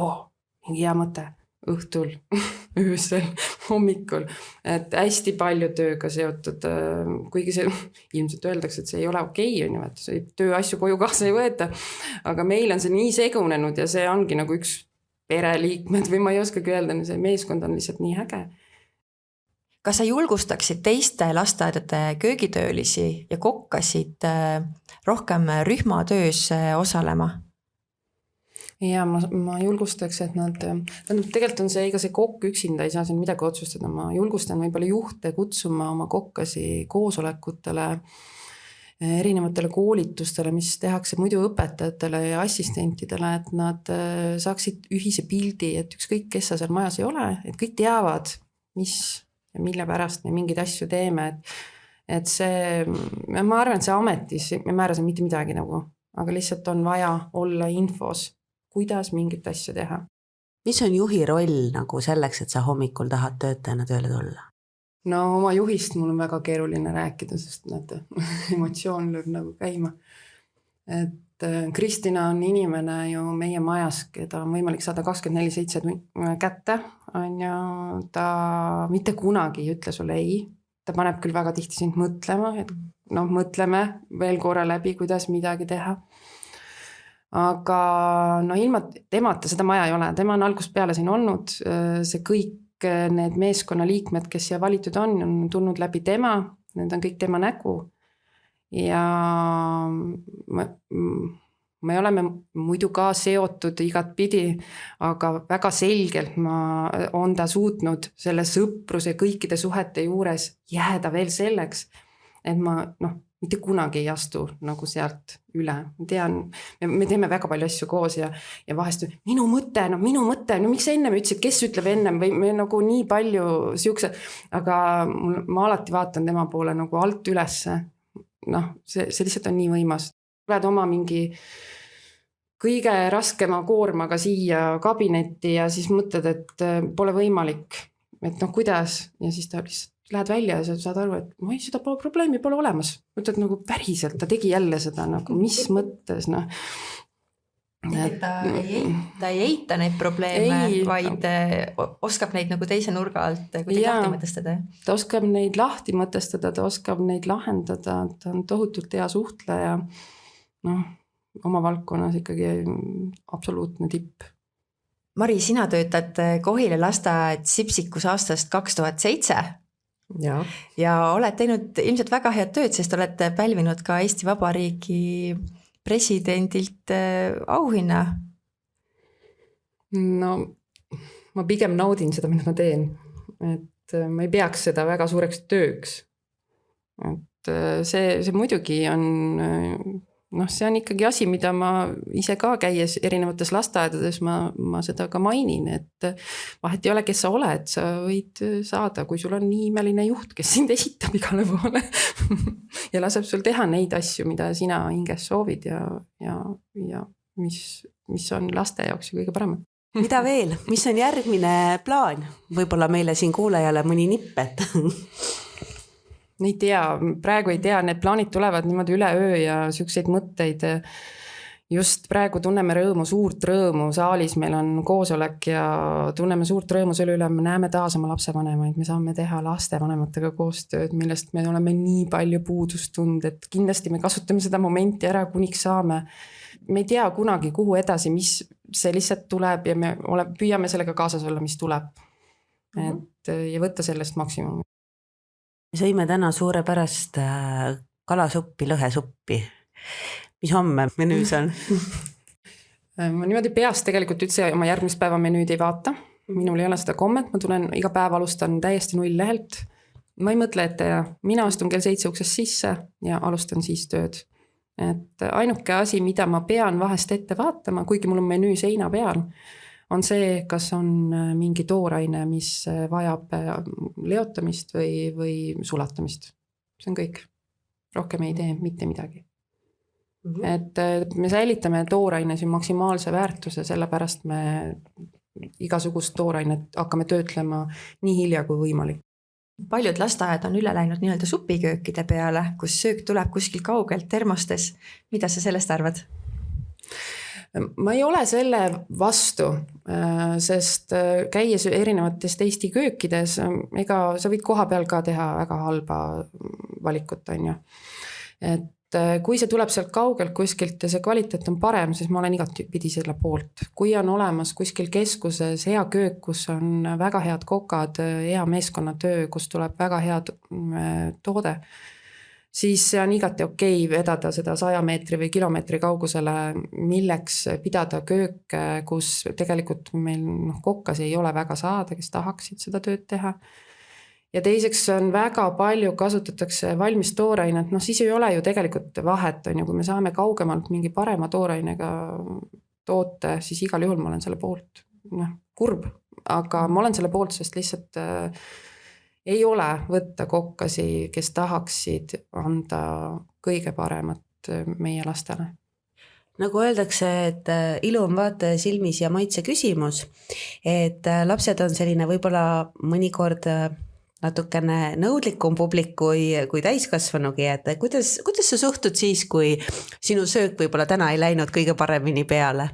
mingi hea mõte õhtul, öösel, hommikul, et hästi palju tööga seotud, kuigi see ilmselt öeldakse, et see ei ole okei, on ju, et see tööasju koju kaasa ei võeta, aga meil on see nii segunenud ja see ongi nagu üks pereliikmed või ma ei oskagi öelda, see meeskond on lihtsalt nii äge. Kas sa julgustaksid teiste lasteaedade köögitöölisi ja kokkasid rohkem rühmatöös osalema? Ja ma julgustaks, et tegelikult on see, ega see kokk üksinda ei saa siin midagi otsustada, ma julgustan võib-olla juhte kutsuma oma kokkasi koosolekutele, erinevatele koolitustele, mis tehakse muidu õpetajatele ja assistentidele, et nad saaksid ühise pildi, et ükskõik, kes sa seal majas ei ole, et kõik teavad, mis ja mille pärast me mingeid asju teeme, et see, ma arvan, et see ametis me määrase mitte midagi nagu, aga lihtsalt on vaja olla infos, kuidas mingit asja teha. Mis on juhi roll nagu selleks, et sa hommikul tahad töötajana tööle tulla? No oma juhist mul on väga keeruline rääkida, sest emotsioon lööb nagu käima. Et Kristina on inimene ju meie majas, keda on võimalik saada 24/7 kätte, on ju, ta mitte kunagi ei ütle sulle ei, ta paneb küll väga tihti sind mõtlema, et mõtleme veel korra läbi, kuidas midagi teha. Aga ilma temata seda maja ei ole, tema on algusest peale siin olnud, see kõik need meeskonnaliikmed, kes siia valitud on tulnud läbi tema, need on kõik tema nägu ja me oleme muidu ka seotud igat pidi, aga väga selgelt on ta suutnud selle sõpruse kõikide suhete juures jääda veel selleks, et ma mitte kunagi ei astu nagu sealt üle. Ma tean, me teeme väga palju asju koos ja vahest minu mõte, miks sa ennem ütlesid, kes ütleb ennem või me nagu nii palju siukse, aga ma alati vaatan tema poole nagu alt ülesse. See lihtsalt on nii võimas. Oled oma mingi kõige raskema koormaga siia kabinetti ja siis mõtled, et pole võimalik, et kuidas ja siis ta lihtsalt lähed välja ja sa saad aru, et seda probleemi pole olemas. Mõtled nagu päriselt, ta tegi jälle seda, nagu mis mõttes, Ta ei eita neid probleeme, vaid oskab neid nagu teise nurga alt kuidagi lahti mõtestada. Ta oskab neid lahti mõtestada, ta oskab neid lahendada, ta on tohutult hea suhtleja, oma valdkonnas ikkagi absoluutne tipp. Mari, sina töötad Kohila lasteaed Sipsikus aastast 2007 ja oled teinud ilmselt väga head tööd, sest oled pälvinud ka Eesti Vabariigi presidendilt auhinna. Ma pigem naudin seda, mida ma teen, et ma ei peaks seda väga suureks tööks. Et see muidugi on, see on ikkagi asi, mida ma ise ka käies erinevates lasteaedades, ma seda ka mainin, et vahet ei ole, kes sa oled, sa võid saada, kui sul on nii imeline juht, kes sind esitab igale poole ja laseb sul teha neid asju, mida sina hinges soovid ja mis on laste jaoks kõige parem. Mida veel? Mis on järgmine plaan? Võib-olla meile siin kuulajale mõni nipp, et ei tea, praegu ei tea, need plaanid tulevad niimoodi üle öö ja siukseid mõtteid just praegu tunneme rõõmu, suurt rõõmu, saalis meil on koosolek ja tunneme suurt rõõmu selle üle, me näeme taas oma lapsevanemaid, me saame teha lastevanematega koostööd, millest me oleme nii palju puudust tundnud, et kindlasti me kasutame seda momenti ära, kuniks saame. Me ei tea kunagi, kuhu edasi, mis see lihtsalt tuleb ja me püüame sellega kaasas olla, mis tuleb. Et, ja võtta sellest maksimumi. Sõime täna suurepärast kalasuppi, lõhesuppi. Mis homme menüüs on? Ma niimoodi peast tegelikult üldse oma järgmist päeva menüüd ei vaata. Minul ei ole seda kommet, ma tulen iga päev alustan täiesti null lehelt. Ma ei mõtle ette ja mina astun kell 7 uksest sisse ja alustan siis tööd. Et ainuke asi, mida ma pean vahest ette vaatama, kuigi mul on menüü seina peal, on see, kas on mingi tooraine, mis vajab leotamist või sulatamist. See on kõik. Rohkem ei tee mitte midagi. Et me säilitame tooraine siin maksimaalse väärtuse, sellepärast me igasugust toorainet hakkame töötlema nii hilja kui võimalik. Paljud lasteaiad on üle läinud nii-öelda supiköökide peale, kus söök tuleb kuskil kaugelt termostes. Mida sa sellest arvad? Ma ei ole selle vastu, sest käies erinevates Eesti köökides, ega sa võid koha peal ka teha väga halba valikut, on ju. Et kui see tuleb sealt kaugelt kuskilt ja see kvaliteet on parem, siis ma olen igatpidi selle poolt. Kui on olemas kuskil keskuses hea köök, kus on väga head kokad, hea meeskonnatöö, kus tuleb väga head toode, siis see on igati okei vedada seda 100 meetri või kilomeetri kaugusele, milleks pidada kööke, kus tegelikult meil kokkas ei ole väga saada, kes tahaksid seda tööd teha. Ja teiseks on väga palju kasutatakse valmis toorainet, siis ei ole ju tegelikult vahet, on ju, kui me saame kaugemalt mingi parema toorainega toote, siis igal juhul ma olen selle poolt. Kurb, aga ma olen selle poolt, sest lihtsalt ei ole võtta kokkasi, kes tahaksid anda kõige paremat meie lastele. Nagu öeldakse, et ilu on vaataja silmis ja maitse küsimus, et lapsed on selline võib-olla mõnikord natukene nõudlikum publik kui täiskasvanugi, et kuidas sa suhtud siis, kui sinu söök võib-olla täna ei läinud kõige paremini peale?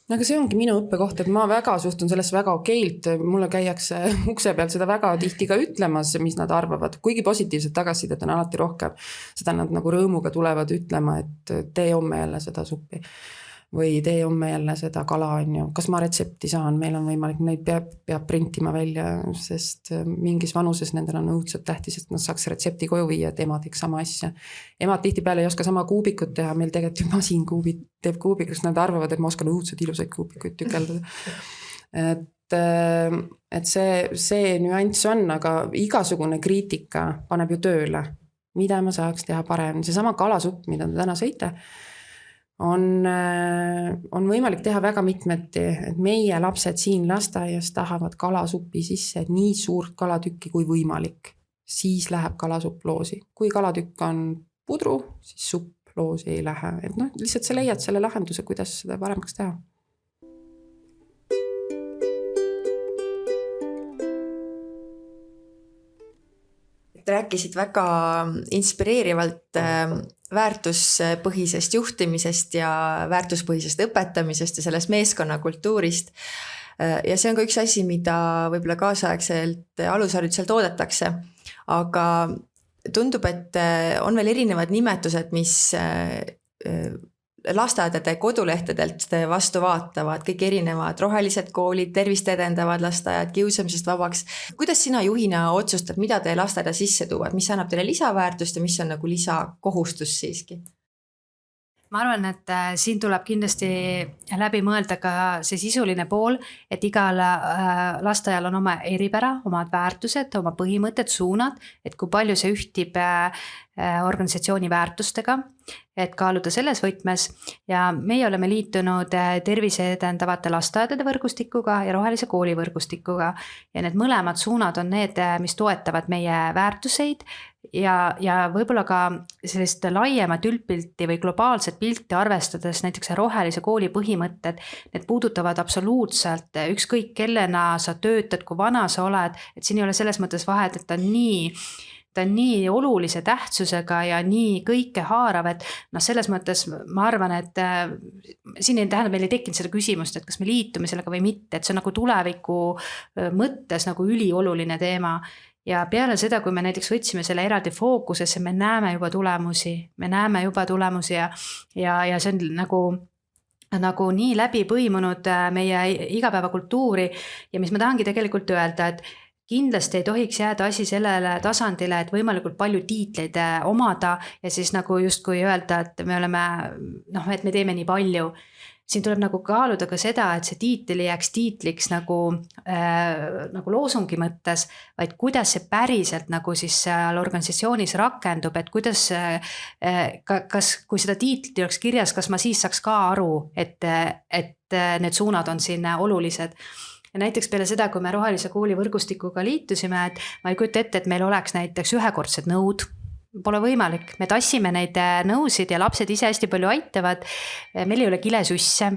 Aga see ongi minu õppekoht, et ma väga suhtun sellest väga okeilt, mulle käiakse ukse peal seda väga tihti ka ütlemas, mis nad arvavad, kuigi positiivset tagasisidet on alati rohkem, seda nad nagu rõõmuga tulevad ütlema, et tee homme jälle seda suppi või tee homme jälle seda kala, on ju. Kas ma retsepti saan, meil on võimalik, neid peab printima välja, sest mingis vanuses nendel on õudselt tähtis, et nad saaks retsepti koju viia, et ema teeks sama asja. Emad tihtipeale ei oska sama kuubikut teha, meil tegelikult ju masin teeb kuubikus, nad arvavad, et ma oskan õudselt ilusaid kuubikuid tükeldada. Et see nüanss on, aga igasugune kriitika paneb ju tööle, mida ma saaks teha parem. See sama kalasupp, mida te täna sõite, on võimalik teha väga mitmeti, et meie lapsed siin lasteaias tahavad kalasupi sisse nii suurt kalatükki kui võimalik. Siis läheb kalasupp loosi. Kui kalatükk on pudru, siis supp loosi ei lähe. Et lihtsalt sa leiad selle lahenduse, kuidas seda paremaks teha. Rääkisid väga inspireerivalt väärtuspõhisest juhtimisest ja väärtuspõhisest õpetamisest ja sellest meeskonnakultuurist. Ja see on ka üks asi, mida võib-olla kaasaegselt alusharidusel toodetakse. Aga tundub, et on veel erinevad nimetused, mis lasteaedade kodulehtedelt vastu vaatavad, kõik erinevad rohelised koolid, tervist edendavad lasteaiad, kiusamisest vabaks. Kuidas sina juhina otsustad, mida te lasteaeda sisse tuuvad, mis annab teile lisaväärtust ja mis on nagu lisakohustus siiski? Ma arvan, et siin tuleb kindlasti läbi mõelda ka see sisuline pool, et igal lasteaial on oma eripära, omad väärtused, oma põhimõtted, suunad, et kui palju see ühtib organisatsiooni väärtustega, et kaaluda selles võtmes ja meie oleme liitunud tervise edendavate lasteaedade võrgustikuga ja rohelise kooli võrgustikuga ja need mõlemad suunad on need, mis toetavad meie väärtuseid ja võib-olla ka sellist laiemat üldpilti või globaalset pilti arvestades näiteks rohelise kooli põhimõtted, need puudutavad absoluutselt ükskõik kellena sa töötad, kui vana sa oled, et siin ei ole selles mõttes vahet, et ta on nii ta on nii olulise tähtsusega ja nii kõikehaarav, et noh, selles mõttes ma arvan, et siin ei tähenda, meil ei tekkinud seda küsimust, et kas me liitume sellega või mitte, et see on nagu tuleviku mõttes nagu ülioluline teema. Ja peale seda, kui me näiteks võtsime selle eraldi fookusesse, me näeme juba tulemusi ja see on nagu nii läbi põimunud meie igapäevakultuuri ja mis ma tahangi tegelikult öelda, et kindlasti ei tohiks jääda asi sellele tasandile, et võimalikult palju tiitleid omada ja siis nagu justkui öelda, et me oleme, et me teeme nii palju. Siin tuleb nagu kaaluda ka seda, et see tiitel ei jääks tiitliks nagu loosungi mõttes, vaid kuidas see päriselt nagu siis seal organisatsioonis rakendub, et kuidas, kas, kui seda tiitlit ei oleks kirjas, kas ma siis saaks ka aru, et need suunad on siin olulised. Ja näiteks peale seda, kui me Rohelise Kooli võrgustikuga liitusime, et ma ei kujuta ette, et meil oleks näiteks ühekordsed nõud, pole võimalik, me tassime neid nõusid ja lapsed ise hästi palju aitavad, meil ei ole kilesusse,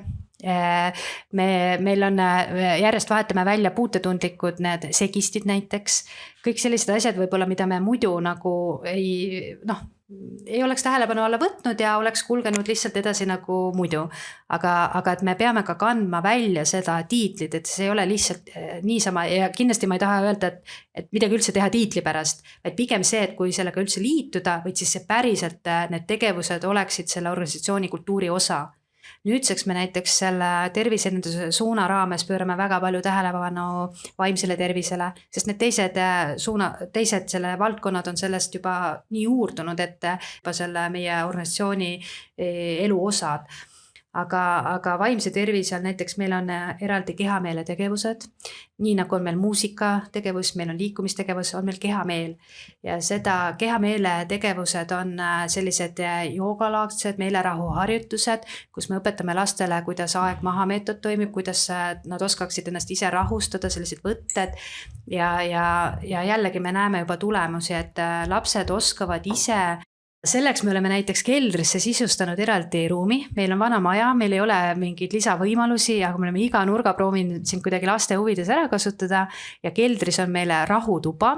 meil on, järjest vahetame välja puutetundlikud need segistid näiteks, kõik sellised asjad võib-olla, mida me muidu nagu ei oleks tähelepanu alla võtnud ja oleks kulgenud lihtsalt edasi nagu muidu. Aga et me peame ka kandma välja seda tiitlit, et see ei ole lihtsalt niisama ja kindlasti ma ei taha öelda, et midagi üldse teha tiitli pärast, vaid pigem see, et kui sellega üldse liituda, võid siis see päriselt need tegevused oleksid selle organisatsiooni kultuuri osa. Nüüdseks me näiteks selle terviseenduse suuna raames pöörame väga palju tähelepanu vaimsele tervisele, sest need teised selle valdkonnad on sellest juba nii uurdunud, et juba selle meie organisatsiooni elu osad. Aga vaimse tervise all näiteks meil on eraldi kehameele tegevused, nii nagu on meil muusikategevus, meil on liikumistegevus, on meil kehameel ja seda kehameele tegevused on sellised joogalaagsed meelerahuharjutused, kus me õpetame lastele, kuidas aeg maha meetod toimib, kuidas nad oskaksid ennast ise rahustada, sellised võtted ja jällegi me näeme juba tulemusi, et lapsed oskavad ise. Selleks me oleme näiteks keldrisse sisustanud eraldi ruumi, meil on vana maja, meil ei ole mingeid lisavõimalusi, aga me oleme iga nurga proovinud siin kuidagi laste huvides ära kasutada ja keldris on meile rahutuba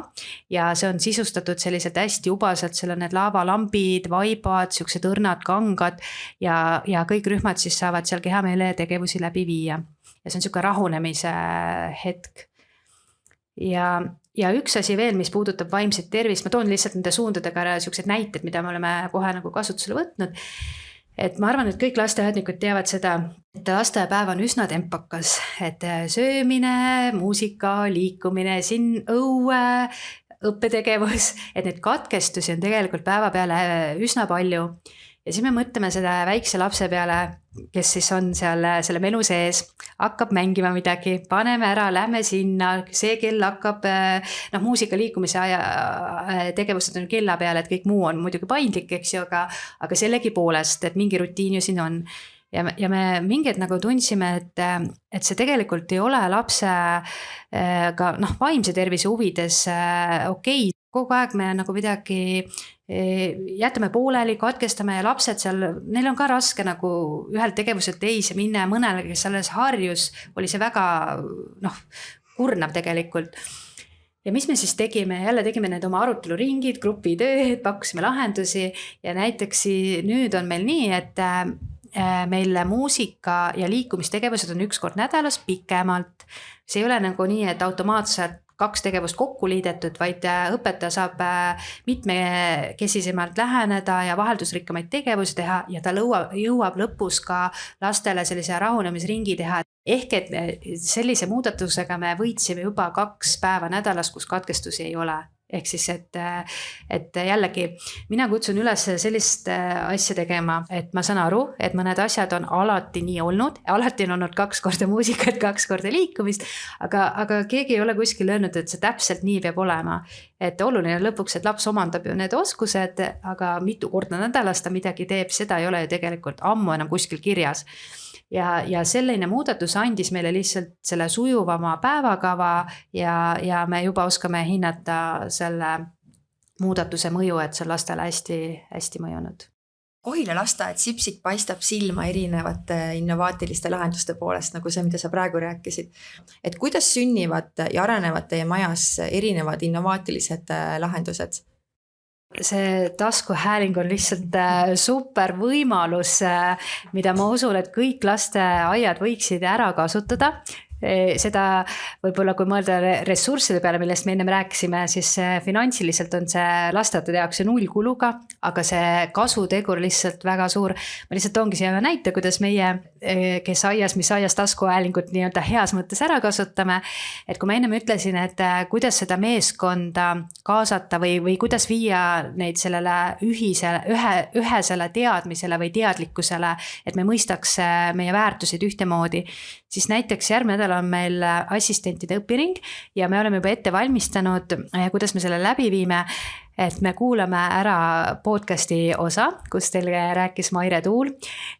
ja see on sisustatud selliselt hästi ubaselt, seal on need laavalambid, vaibad, siuksed õrnad kangad ja kõik rühmad siis saavad seal kehameele tegevusi läbi viia ja see on siuke rahunemise hetk. Ja üks asi veel, mis puudutab vaimset tervist, ma toon lihtsalt nende suundadega siuksed näited, mida me oleme kohe nagu kasutusele võtnud. Et ma arvan, et kõik lasteaednikud teavad seda, et lastepäev on üsna tempakas, et söömine, muusika, liikumine, siin õue, õppetegevus, et need katkestusi on tegelikult päeva peale üsna palju. Ja siis me mõtleme seda väikse lapse peale, kes siis on seal selle menu sees, hakkab mängima midagi, paneme ära, lähme sinna, see kell hakkab, muusika liikumise tegevused on kella peale, et kõik muu on muidugi paindlik, eks ju, aga sellegi poolest, et mingi rutiin ju siin on. Ja me mingid nagu tundsime, et see tegelikult ei ole lapse ka vaimse tervise huvides okei. Kogu aeg me nagu midagi jätame pooleli, katkestame ja lapsed seal, neil on ka raske nagu ühelt tegevuselt teise minna ja mõnele, kes alles harjus, oli see väga kurnav tegelikult. Ja mis me siis tegime? Jälle tegime need oma aruteluringid, grupitööd, pakkusime lahendusi ja näiteks nüüd on meil nii, et meil muusika ja liikumistegevused on üks kord nädalas pikemalt. See ei ole nagu nii, et automaatselt 2 tegevust kokku liidetud, vaid õpetaja saab mitmekesisemalt läheneda ja vaheldusrikkamaid tegevusi teha ja ta jõuab lõpus ka lastele sellise rahunemisringi teha. Ehk et sellise muudatusega me võitsime juba 2 päeva nädalas, kus katkestusi ei ole. Ehk siis, et jällegi mina kutsun üles sellist asja tegema, et ma saan aru, et mõned asjad on alati nii olnud, alati on olnud 2 korda muusikat, 2 korda liikumist, aga keegi ei ole kuskil öelnud, et see täpselt nii peab olema. Et oluline lõpuks, et laps omandab ju need oskused, aga mitu korda nädalas ta midagi teeb, seda ei ole ju tegelikult ammu enam kuskil kirjas. Ja selline muudatus andis meile lihtsalt selle sujuvama päevakava ja me juba oskame hinnata selle muudatuse mõju, et see on lastele hästi mõjunud. Kohila lasteaed Sipsik paistab silma erinevate innovaatiliste lahenduste poolest, nagu see, mida sa praegu rääkisid. Et kuidas sünnivad ja arenevad teie majas erinevad innovaatilised lahendused? see taskuhääling on lihtsalt super võimalus, mida ma usun, et kõik lasteaiad võiksid ära kasutada. Seda võib-olla, kui mõelda ressursside peale, millest me ennem rääkisime, siis finantsiliselt on see lasteaedade jaoks 0 kuluga, aga see kasutegur lihtsalt väga suur. Ma lihtsalt toongi siia ühe näite, kuidas meie, kes aias, mis aias taskuhäälingut nii-öelda heas mõttes ära kasutame. Et kui ma ennem ütlesin, et kuidas seda meeskonda kaasata või kuidas viia neid sellele ühesele teadmisele või teadlikkusele, et me mõistaks meie väärtusid ühtemoodi, siis näiteks järgmine nädal on meil assistentide õpiring ja me oleme juba ette valmistanud, kuidas me selle läbi viime, et me kuulame ära podcasti osa, kus teil rääkis Maire Tuul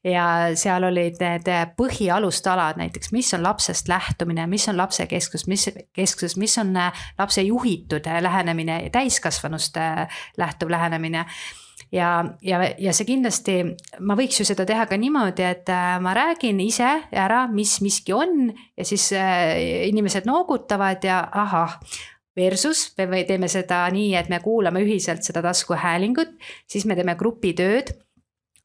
ja seal olid need põhialustalad, näiteks mis on lapsest lähtumine, mis on lapse kesksus, mis on lapse juhitud lähenemine ja täiskasvanust lähtuv lähenemine. Ja see kindlasti, ma võiks ju seda teha ka niimoodi, et ma räägin ise ära, mis miski on ja siis inimesed noogutavad ja ahah, versus me teeme seda nii, et me kuulame ühiselt seda taskuhäälingut, siis me teeme grupitööd,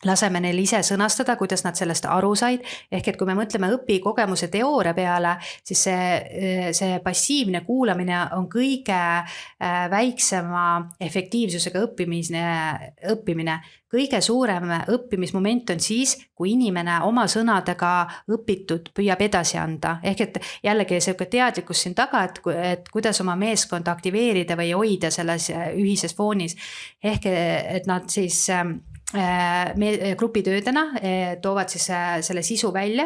laseme neil ise sõnastada, kuidas nad sellest aru said, ehk et kui me mõtleme õpikogemuse teooria peale, siis see passiivne kuulamine on kõige väiksema efektiivsusega õppimine. Kõige suurem õppimismoment on siis, kui inimene oma sõnadega õpitud püüab edasi anda. Ehk et jällegi selline teadlikkus siin taga, et kuidas oma meeskonda aktiveerida või hoida selles ühises foonis. Ehk et nad siis grupitöödena toovad siis selle sisu välja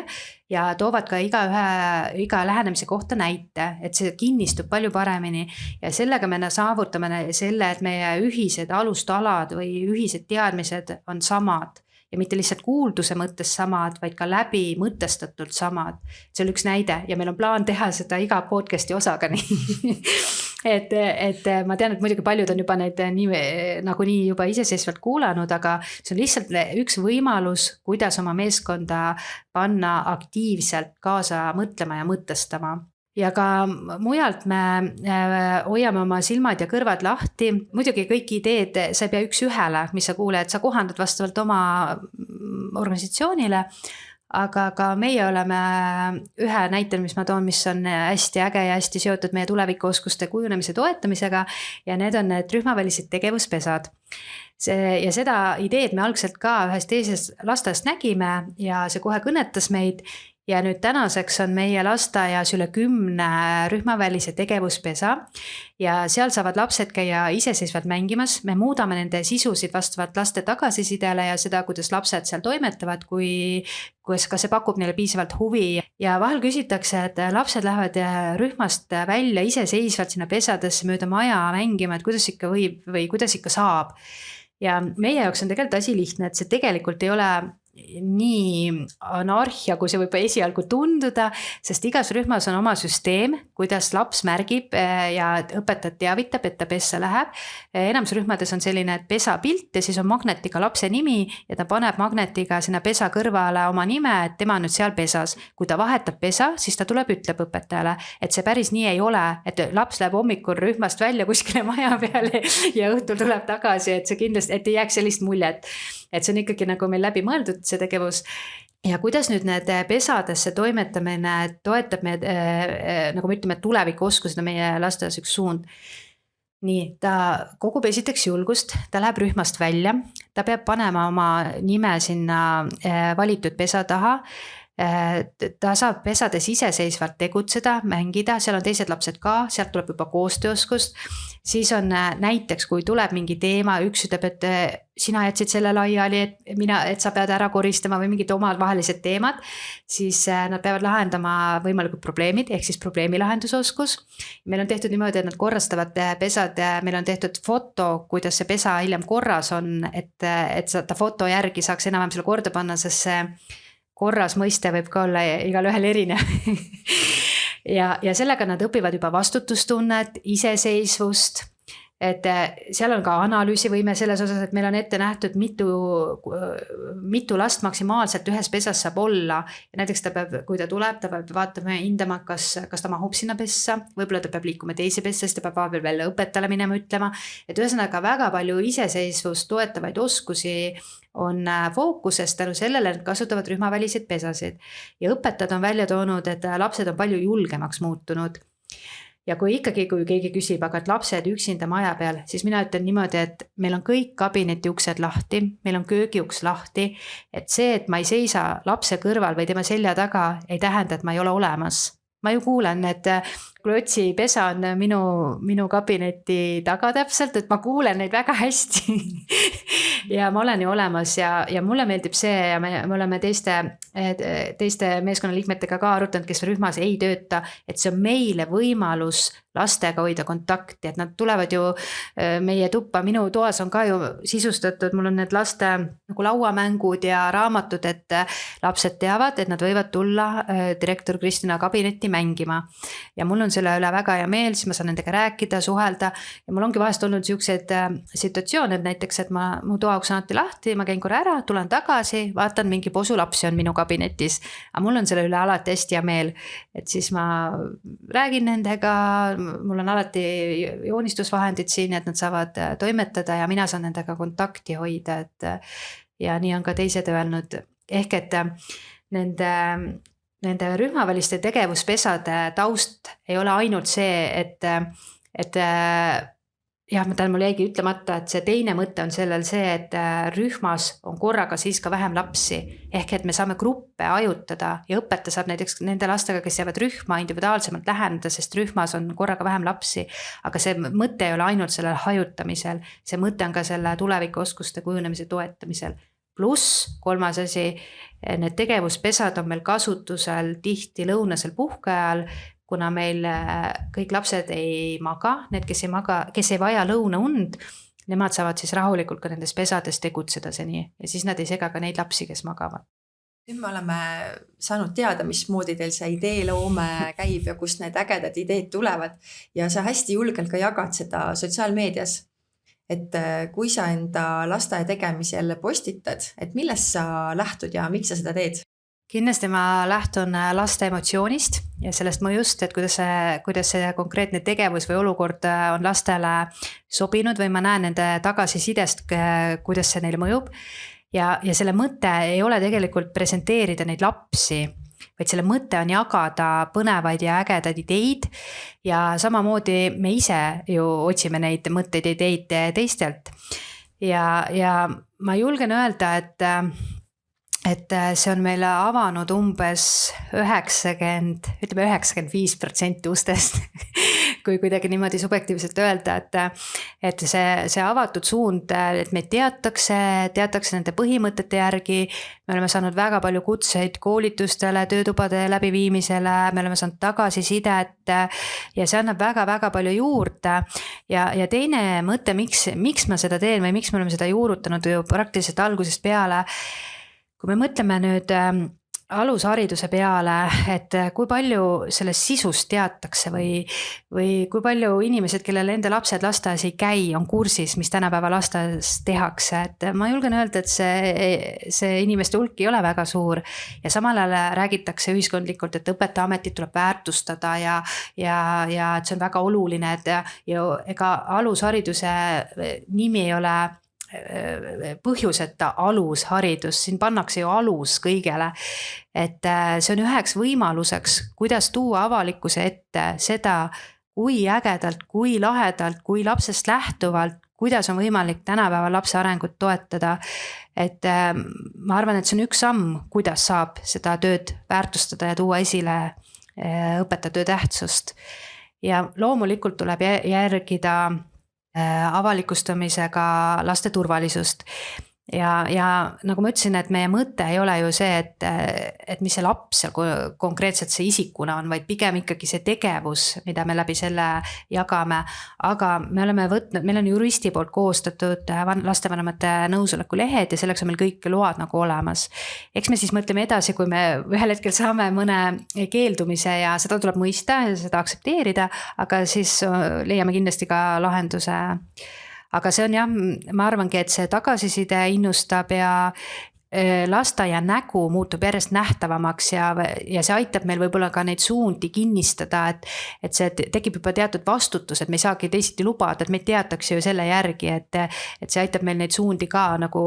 ja toovad ka iga lähenemise kohta näite, et see kinnistub palju paremini ja sellega me saavutame selle, et meie ühised alustalad või ühised teadmised on samad ja mitte lihtsalt kuulduse mõttes samad, vaid ka läbi mõtestatult samad. See on üks näide ja meil on plaan teha seda iga podcasti osaga nii. et ma tean, et muidugi paljud on juba neid nagunii juba iseseisvalt kuulanud, aga see on lihtsalt üks võimalus, kuidas oma meeskonda panna aktiivselt kaasa mõtlema ja mõtestama. Ja ka mujalt me hoiame oma silmad ja kõrvad lahti. Muidugi kõik ideed, sa ei pea üks ühele, mis sa kuuled, sa kohandad vastavalt oma organisatsioonile. Aga ka meie oleme ühe näitel, mis ma toon, mis on hästi äge ja hästi seotud meie tulevikuoskuste kujunemise toetamisega ja need on need rühmavälised tegevuspesad. Ja seda ideed me algselt ka ühes teises lasteaiast nägime ja see kohe kõnetas meid ja nüüd tänaseks on meie lasteaias üle 10 rühmavälise tegevuspesa ja seal saavad lapsed käia iseseisvalt mängimas. Me muudame nende sisusid vastavalt laste tagasisidele ja seda, kuidas lapsed seal toimetavad, kas see pakub neile piisavalt huvi. Ja vahel küsitakse, et lapsed lähevad rühmast välja iseseisvalt sinna pesadesse mööda maja mängima, et kuidas ikka võib või kuidas ikka saab. Ja meie jaoks on tegelikult asi lihtne, et see tegelikult ei ole nii anarhia, kui see võib esialgu tunduda, sest igas rühmas on oma süsteem, kuidas laps märgib ja õpetajad teavitab, et ta pessa läheb. Enamus rühmades on selline pesa pilt ja siis on magnetiga lapse nimi ja ta paneb magnetiga sinna pesa kõrvale oma nime, et tema on nüüd seal pesas. Kui ta vahetab pesa, siis ta tuleb, ütleb õpetajale, et see päris nii ei ole, et laps läheb hommikul rühmast välja kuskile maja peale ja õhtul tuleb tagasi, et see kindlasti, et ei jääks sellist muljet. Et see on ikkagi nagu meil läbi mõeldud see tegevus ja kuidas nüüd need pesadesse toimetamine toetab meid, nagu me ütleme, tulevikuoskused on meie lasteaias üks suund. Nii, ta kogub esiteks julgust, ta läheb rühmast välja, ta peab panema oma nime sinna valitud pesa taha, ta saab pesades iseseisvalt tegutseda, mängida, seal on teised lapsed ka, sealt tuleb juba koostööoskust. Siis on näiteks, kui tuleb mingi teema, üks ütleb, et sina jätsid selle laiali, et sa pead ära koristama või mingid omad vahelised teemad, siis nad peavad lahendama võimalikud probleemid, ehk siis probleemilahendusoskus. Meil on tehtud niimoodi, et nad korrastavad pesad, meil on tehtud foto, kuidas see pesa hiljem korras on, et ta foto järgi saaks enam-vähem selle korda panna, sest see korras mõiste võib ka olla igal ühel erinev. ja sellega nad õpivad juba vastutustunnet, iseseisvust, et seal on ka analüüsivõime selles osas, et meil on ette nähtud mitu last maksimaalselt ühes pesas saab olla. Ja näiteks ta peab, kui ta tuleb, ta peab vaatama ja hindama, kas ta mahub sinna pessa, võib-olla ta peab liikuma teise pessa, siis ta peab vahepeal välja õpetajale minema ütlema, et ühesõnaga väga palju iseseisvust toetavaid oskusi on fookuses tänu sellele, et kasutavad rühmaväliseid pesasid. Ja õpetajad on välja toonud, et lapsed on palju julgemaks muutunud. Ja kui keegi küsib, aga et lapsed üksinda maja peal, siis mina ütlen niimoodi, et meil on kõik kabineti uksed lahti, meil on köögiuks lahti, et see, et ma ei seisa lapse kõrval või tema selja taga, ei tähenda, et ma ei ole olemas. Ma ju kuulen, et klotsi pesa on minu kabineti taga täpselt, et ma kuulen neid väga hästi ja ma olen ju olemas ja mulle meeldib see ja me oleme teiste meeskonnaliikmetega ka arutanud, kes rühmas ei tööta, et see on meile võimalus lastega hoida kontakti, et nad tulevad ju meie tuppa, minu toas on ka ju sisustatud, mul on need laste nagu lauamängud ja raamatud, et lapsed teavad, et nad võivad tulla direktor Kristina kabinetti mängima. Ja mul on selle üle väga hea meel, siis ma saan nendega rääkida, suhelda ja mul ongi vahest olnud sellised situatsioone, et näiteks, et mu toauks on alati lahti, ma käin korra ära, tulen tagasi, vaatan mingi posu lapsi on minu kabinetis, aga mul on selle üle alati hästi hea meel, et siis ma räägin nendega, mul on alati joonistusvahendid siin, et nad saavad toimetada ja mina saan nendega kontakti hoida, ja nii on ka teised öelnud, ehk et nende rühmaväliste tegevuspesade taust ei ole ainult see, et jah, mul jäigi ütlemata, et see teine mõte on sellel see, et rühmas on korraga siis ka vähem lapsi, ehk et me saame gruppe ajutada ja õpetaja saab näiteks nende lastega, kes jäävad rühma individuaalsemalt läheneda, sest rühmas on korraga vähem lapsi, aga see mõte ei ole ainult sellel hajutamisel, see mõte on ka selle tulevikuoskuste kujunemise toetamisel. Pluss kolmas asi, need tegevuspesad on meil kasutusel tihti lõunasel puhkeajal, kuna meil kõik lapsed ei maga, need, kes ei vaja lõunaund, nemad saavad siis rahulikult ka nendes pesades tegutseda seni ja siis nad ei sega ka neid lapsi, kes magavad. Nüüd me oleme saanud teada, mismoodi teil see ideeloome käib ja kust need ägedad ideed tulevad ja sa hästi julgelt ka jagad seda sotsiaalmeedias. Et kui sa enda lasteaia tegemisel postitad, et millest sa lähtud ja miks sa seda teed? Kindlasti ma lähtun laste emotsioonist ja sellest mõjust, et kuidas see konkreetne tegevus või olukord on lastele sobinud või ma näen nende tagasisidest, kuidas see neile mõjub. Ja selle mõte ei ole tegelikult presenteerida neid lapsi, vaid selle mõte on jagada põnevaid ja ägedaid ideid ja samamoodi me ise ju otsime neid mõtteid ja ideid teistelt. Ja ma julgen öelda, et see on meile avanud umbes 95% ustest, kui kuidagi niimoodi subjektiivselt öelda, et see avatud suund, et meid teatakse nende põhimõtete järgi, me oleme saanud väga palju kutseid koolitustele, töötubade läbiviimisele, me oleme saanud tagasisidet ja see annab väga-väga palju juurde ja teine mõte, miks ma seda teen või miks me oleme seda juurutanud ju praktiliselt algusest peale. Kui me mõtleme nüüd alushariduse peale, et kui palju sellest sisust teatakse või kui palju inimesed, kellel enda lapsed lasteaias ei käi, on kursis, mis tänapäeva lasteaias tehakse, et ma julgen öelda, et see inimeste hulk ei ole väga suur ja samal ajal räägitakse ühiskondlikult, et õpetajaametit tuleb väärtustada ja et see on väga oluline, et ja ega alushariduse nimi ei ole põhjuseta alusharidus, siin pannakse ju alus kõigele, et see on üheks võimaluseks, kuidas tuua avalikkuse ette seda, kui ägedalt, kui lahedalt, kui lapsest lähtuvalt, kuidas on võimalik tänapäeva lapse arengut toetada, et ma arvan, et see on üks samm, kuidas saab seda tööd väärtustada ja tuua esile õpetajatöö tähtsust ja loomulikult tuleb järgida avalikustamisega laste turvalisust. ja nagu ma ütlesin, et meie mõte ei ole ju see, et mis see laps seal konkreetselt see isikuna on, vaid pigem ikkagi see tegevus, mida me läbi selle jagame. Aga me oleme võtnud, meil on juristi poolt koostatud lastevanemate nõusoleku lehed ja selleks on meil kõik load nagu olemas. Eks me siis mõtleme edasi, kui me ühel hetkel saame mõne keeldumise ja seda tuleb mõista ja seda aktsepteerida, aga siis leiame kindlasti ka lahenduse. Aga see on jah, ma arvangi, et see tagasiside innustab ja lasteaia nägu muutub järjest nähtavamaks ja see aitab meil võib-olla ka neid suundi kinnistada, et see tekib juba teatud vastutus, et me ei saagi teisiti lubada, et meid teatakse ju selle järgi, et see aitab meil neid suundi ka nagu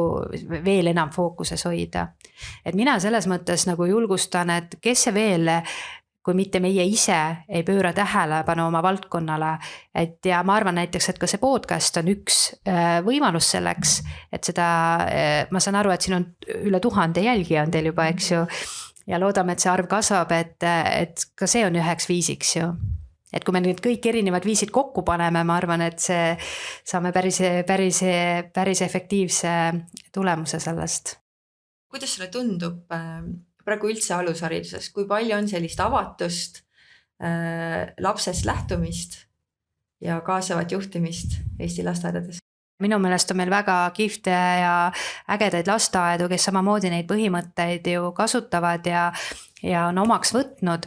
veel enam fookuses hoida. Et mina selles mõttes nagu julgustan, et kes see veel, kui mitte meie ise ei pööra tähelepanu oma valdkonnale, et ja ma arvan näiteks, et ka see podcast on üks võimalus selleks, et seda, ma saan aru, et siin on üle 1000 jälgija on teil juba, eks ju, ja loodame, et see arv kasvab, et ka see on üheks viisiks ju. Et kui me nüüd kõik erinevad viisid kokku paneme, ma arvan, et see saame päris efektiivse tulemuse sellest. Kuidas sulle tundub praegu üldse alushariduses, kui palju on sellist avatust, lapsest lähtumist ja kaasavat juhtimist Eesti lasteaedades? Minu meelest on meil väga kihvte ja ägedaid lasteaedu, kes samamoodi neid põhimõtteid ju kasutavad ja on omaks võtnud.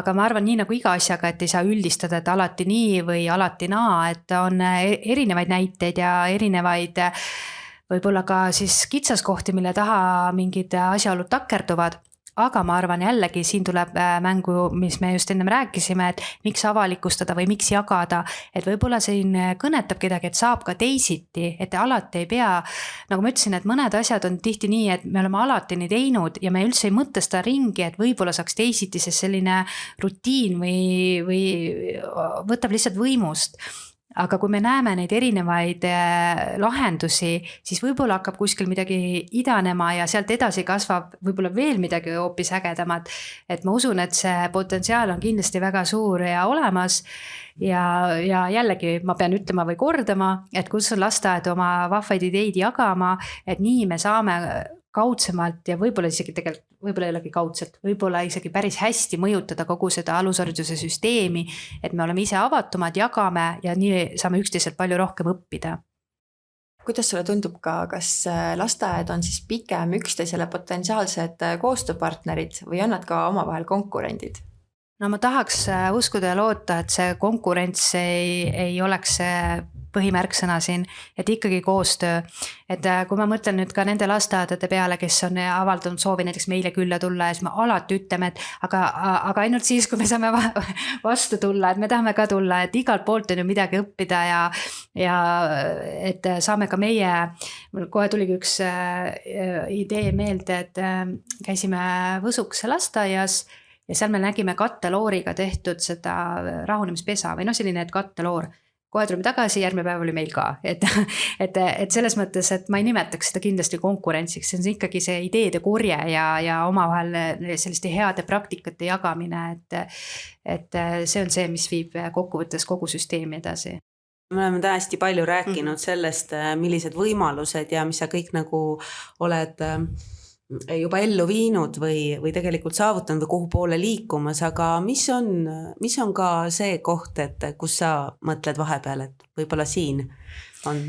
Aga ma arvan, nii nagu iga asjaga, et ei saa üldistada, et alati nii või alati naa, et on erinevaid näiteid ja erinevaid võib-olla ka siis kitsaskohti, mille taha mingid asjaolud takerduvad. Aga ma arvan jällegi, siin tuleb mängu, mis me just ennem rääkisime, et miks avalikustada või miks jagada, et võib-olla siin kõnetab kedagi, et saab ka teisiti, et alati ei pea, nagu ma ütlesin, et mõned asjad on tihti nii, et me oleme alati nii teinud ja me üldse ei mõtle seda ringi, et võib-olla saaks teisiti, sest selline rutiin või võtab lihtsalt võimust. Aga kui me näeme neid erinevaid lahendusi, siis võib-olla hakkab kuskil midagi idanema ja sealt edasi kasvab võib-olla veel midagi hoopis ägedamat. Et ma usun, et see potentsiaal on kindlasti väga suur ja olemas. Ja jällegi ma pean ütlema või kordama, et kus on lasteaed oma vahvaid ideid jagama, et nii me saame kaudsemalt ja võib-olla isegi tegelikult, võib-olla ei olegi kaudselt, võib-olla isegi päris hästi mõjutada kogu seda alushariduse süsteemi, et me oleme ise avatumad, jagame ja nii saame üksteiselt palju rohkem õppida. Kuidas sulle tundub ka, kas lasteaed on siis pigem üksteisele potentsiaalsed koostööpartnerid või on nad ka omavahel konkurendid? No ma tahaks uskuda ja loota, et see konkurents ei oleks see põhimärksõna siin, et ikkagi koostöö. Et kui ma mõtlen nüüd ka nende lasteaedade peale, kes on avaldanud soovi näiteks meile külla tulla ja siis me alati ütleme, et aga ainult siis, kui me saame vastu tulla, et me tahame ka tulla, et igalt poolt on ju midagi õppida ja et saame ka meie, kohe tuligi üks idee meelde, et käisime Võsukese lasteaias ja seal me nägime kattelooriga tehtud seda rahunemispesa või selline katteloor. Kohe tulime tagasi, järgmine päev oli meil ka, et selles mõttes, et ma ei nimetaks seda kindlasti konkurentsiks, see on ikkagi see ideede korje ja omavahel selliste heade praktikate jagamine, et see on see, mis viib kokkuvõttes kogu süsteemi edasi. Me oleme hästi palju rääkinud sellest, millised võimalused ja mis sa kõik nagu oled juba ellu viinud või tegelikult saavutanud või kuhu poole liikumas, aga mis on ka see koht, et kus sa mõtled vahepeal, et võib-olla siin on?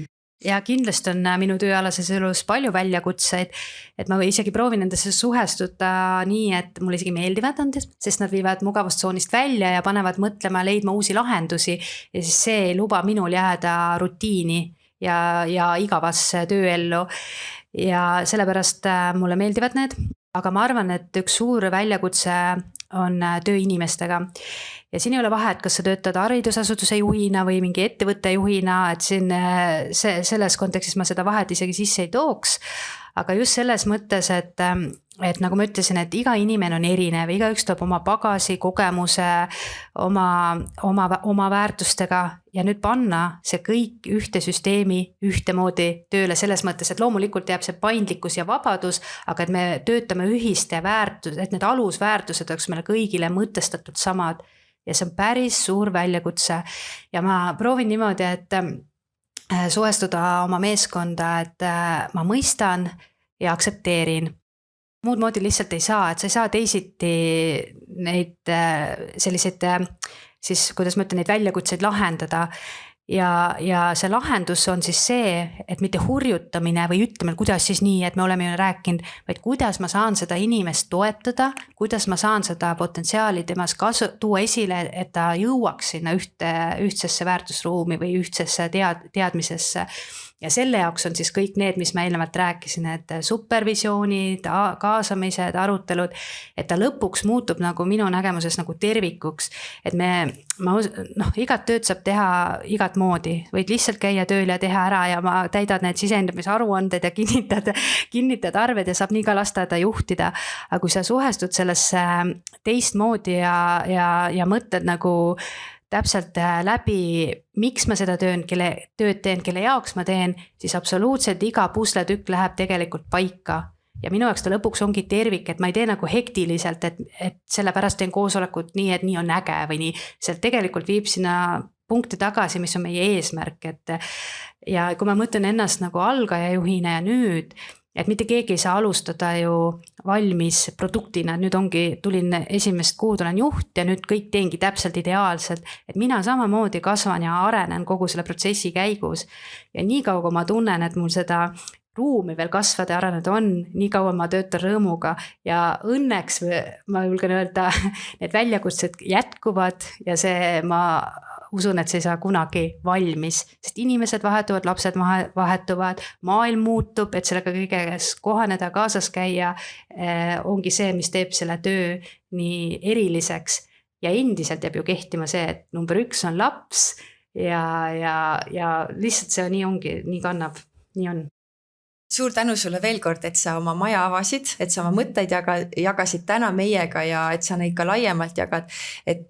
Ja kindlasti on minu tööalases elus palju väljakutseid, et ma isegi proovin nendesse suhestuda nii, et mulle isegi meeldivad nad, sest nad viivad mugavustsoonist välja ja panevad mõtlema, leidma uusi lahendusi ja siis see ei luba minul jääda rutiini ja igavasse tööellu. Ja sellepärast mulle meeldivad need, aga ma arvan, et üks suur väljakutse on töö inimestega. Ja siin ei ole vahet, kas sa töötad haridusasutuse juhina või mingi ettevõtte juhina, et siin selles kontekstis ma seda vahet isegi sisse ei tooks, aga just selles mõttes, et nagu ma ütlesin, et iga inimene on erinev, igaüks toob oma bagasi, kogemuse, oma väärtustega ja nüüd panna see kõik ühte süsteemi ühtemoodi tööle selles mõttes, et loomulikult jääb see paindlikkus ja vabadus, aga et me töötame ühiste väärtused, et need alusväärtused oleks meile kõigile mõtestatud samad ja see on päris suur väljakutse ja ma proovin niimoodi, et suhestuda oma meeskonda, et ma mõistan ja aktsepteerin. Muud moodi lihtsalt ei saa, et sa ei saa teisiti neid selliseid, siis kuidas ma ütlen, neid väljakutseid lahendada. Ja see lahendus on siis see, et mitte hurjutamine või ütleme, kuidas siis nii, et me oleme ju rääkinud, vaid kuidas ma saan seda inimest toetada, kuidas ma saan seda potentsiaali temas tuua esile, et ta jõuaks sinna ühtsesse väärtusruumi või ühtsesse teadmisesse. Ja selle jaoks on siis kõik need, mis ma eelnevalt rääkisin, et supervisioonid, kaasamised, arutelud, et ta lõpuks muutub nagu minu nägemuses nagu tervikuks, et igat tööd saab teha igat moodi, võid lihtsalt käia tööl ja teha ära ja ma täidad need sisendamise aruanded ja kinnitad arved ja saab nii ka lasteaeda juhtida. Aga kui sa suhestud sellesse teistmoodi ja mõtled nagu täpselt läbi, miks ma seda tööd teen, kelle jaoks ma teen, siis absoluutselt iga pusletükk läheb tegelikult paika. Ja minu jaoks ta lõpuks ongi tervik, et ma ei tee nagu hektiliselt, et sellepärast teen koosolekut nii, et nii on äge või nii. Sealt tegelikult viib sinna punkti tagasi, mis on meie eesmärk. Ja kui ma mõtlen ennast nagu algaja juhina ja nüüd, et mitte keegi ei saa alustada ju valmis produktina, nüüd tulin esimest kuud, olen juht ja nüüd kõik teengi täpselt ideaalselt, et mina samamoodi kasvan ja arenen kogu selle protsessi käigus ja nii kaua, kui ma tunnen, et mul seda ruumi veel kasvada ja areneda on, nii kaua ma töötan rõõmuga ja õnneks ma julgen öelda, need väljakutsed jätkuvad ja ma usun, et see ei saa kunagi valmis, sest inimesed vahetuvad, lapsed vahetuvad, maailm muutub, et sellega kõiges kohaneda, kaasas käia, ongi see, mis teeb selle töö nii eriliseks ja endiselt jääb ju kehtima see, et number 1 on laps ja lihtsalt see nii ongi, nii kannab, nii on. Suur tänu sulle veel kord, et sa oma maja avasid, et sa oma mõtteid jagasid täna meiega ja et sa neid ka laiemalt jagad. Et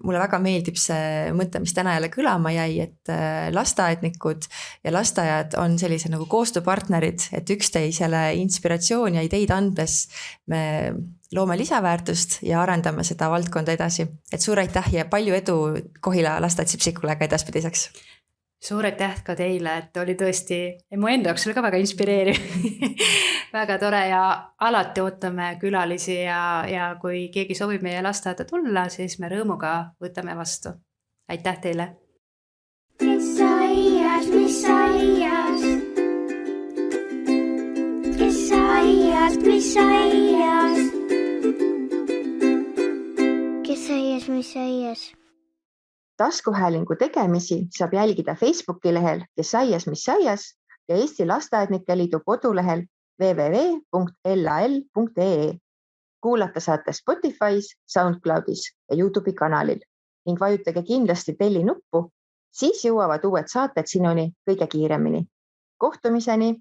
mulle väga meeldib see mõte, mis täna jälle kõlama jäi, et lasteaednikud ja lasteaiad on sellise nagu koostööpartnerid, et üksteisele inspiratsioon ja ideid andes me loome lisaväärtust ja arendame seda valdkonda edasi. Et suur aitäh ja palju edu Kohila lasteaed Sipsikule ka edaspidiseks. Suur aitäh ka teile, et oli tõesti, mu enda jaoks oli ka väga inspireeriv, väga tore ja alati ootame külalisi ja kui keegi soovib meie lasteaeda tulla, siis me rõõmuga võtame vastu. Aitäh teile! Kes aias? Kes aias? Mis aias? Taskuhäälingu tegemisi saab jälgida Facebooki lehel Kes aias, mis aias ja Eesti Lasteaednike Liidu kodulehel www.lal.ee. Kuulata saate Spotify's, SoundCloudis ja YouTube'i kanalil ning vajutage kindlasti telli nuppu, siis jõuavad uued saated sinuni kõige kiiremini. Kohtumiseni!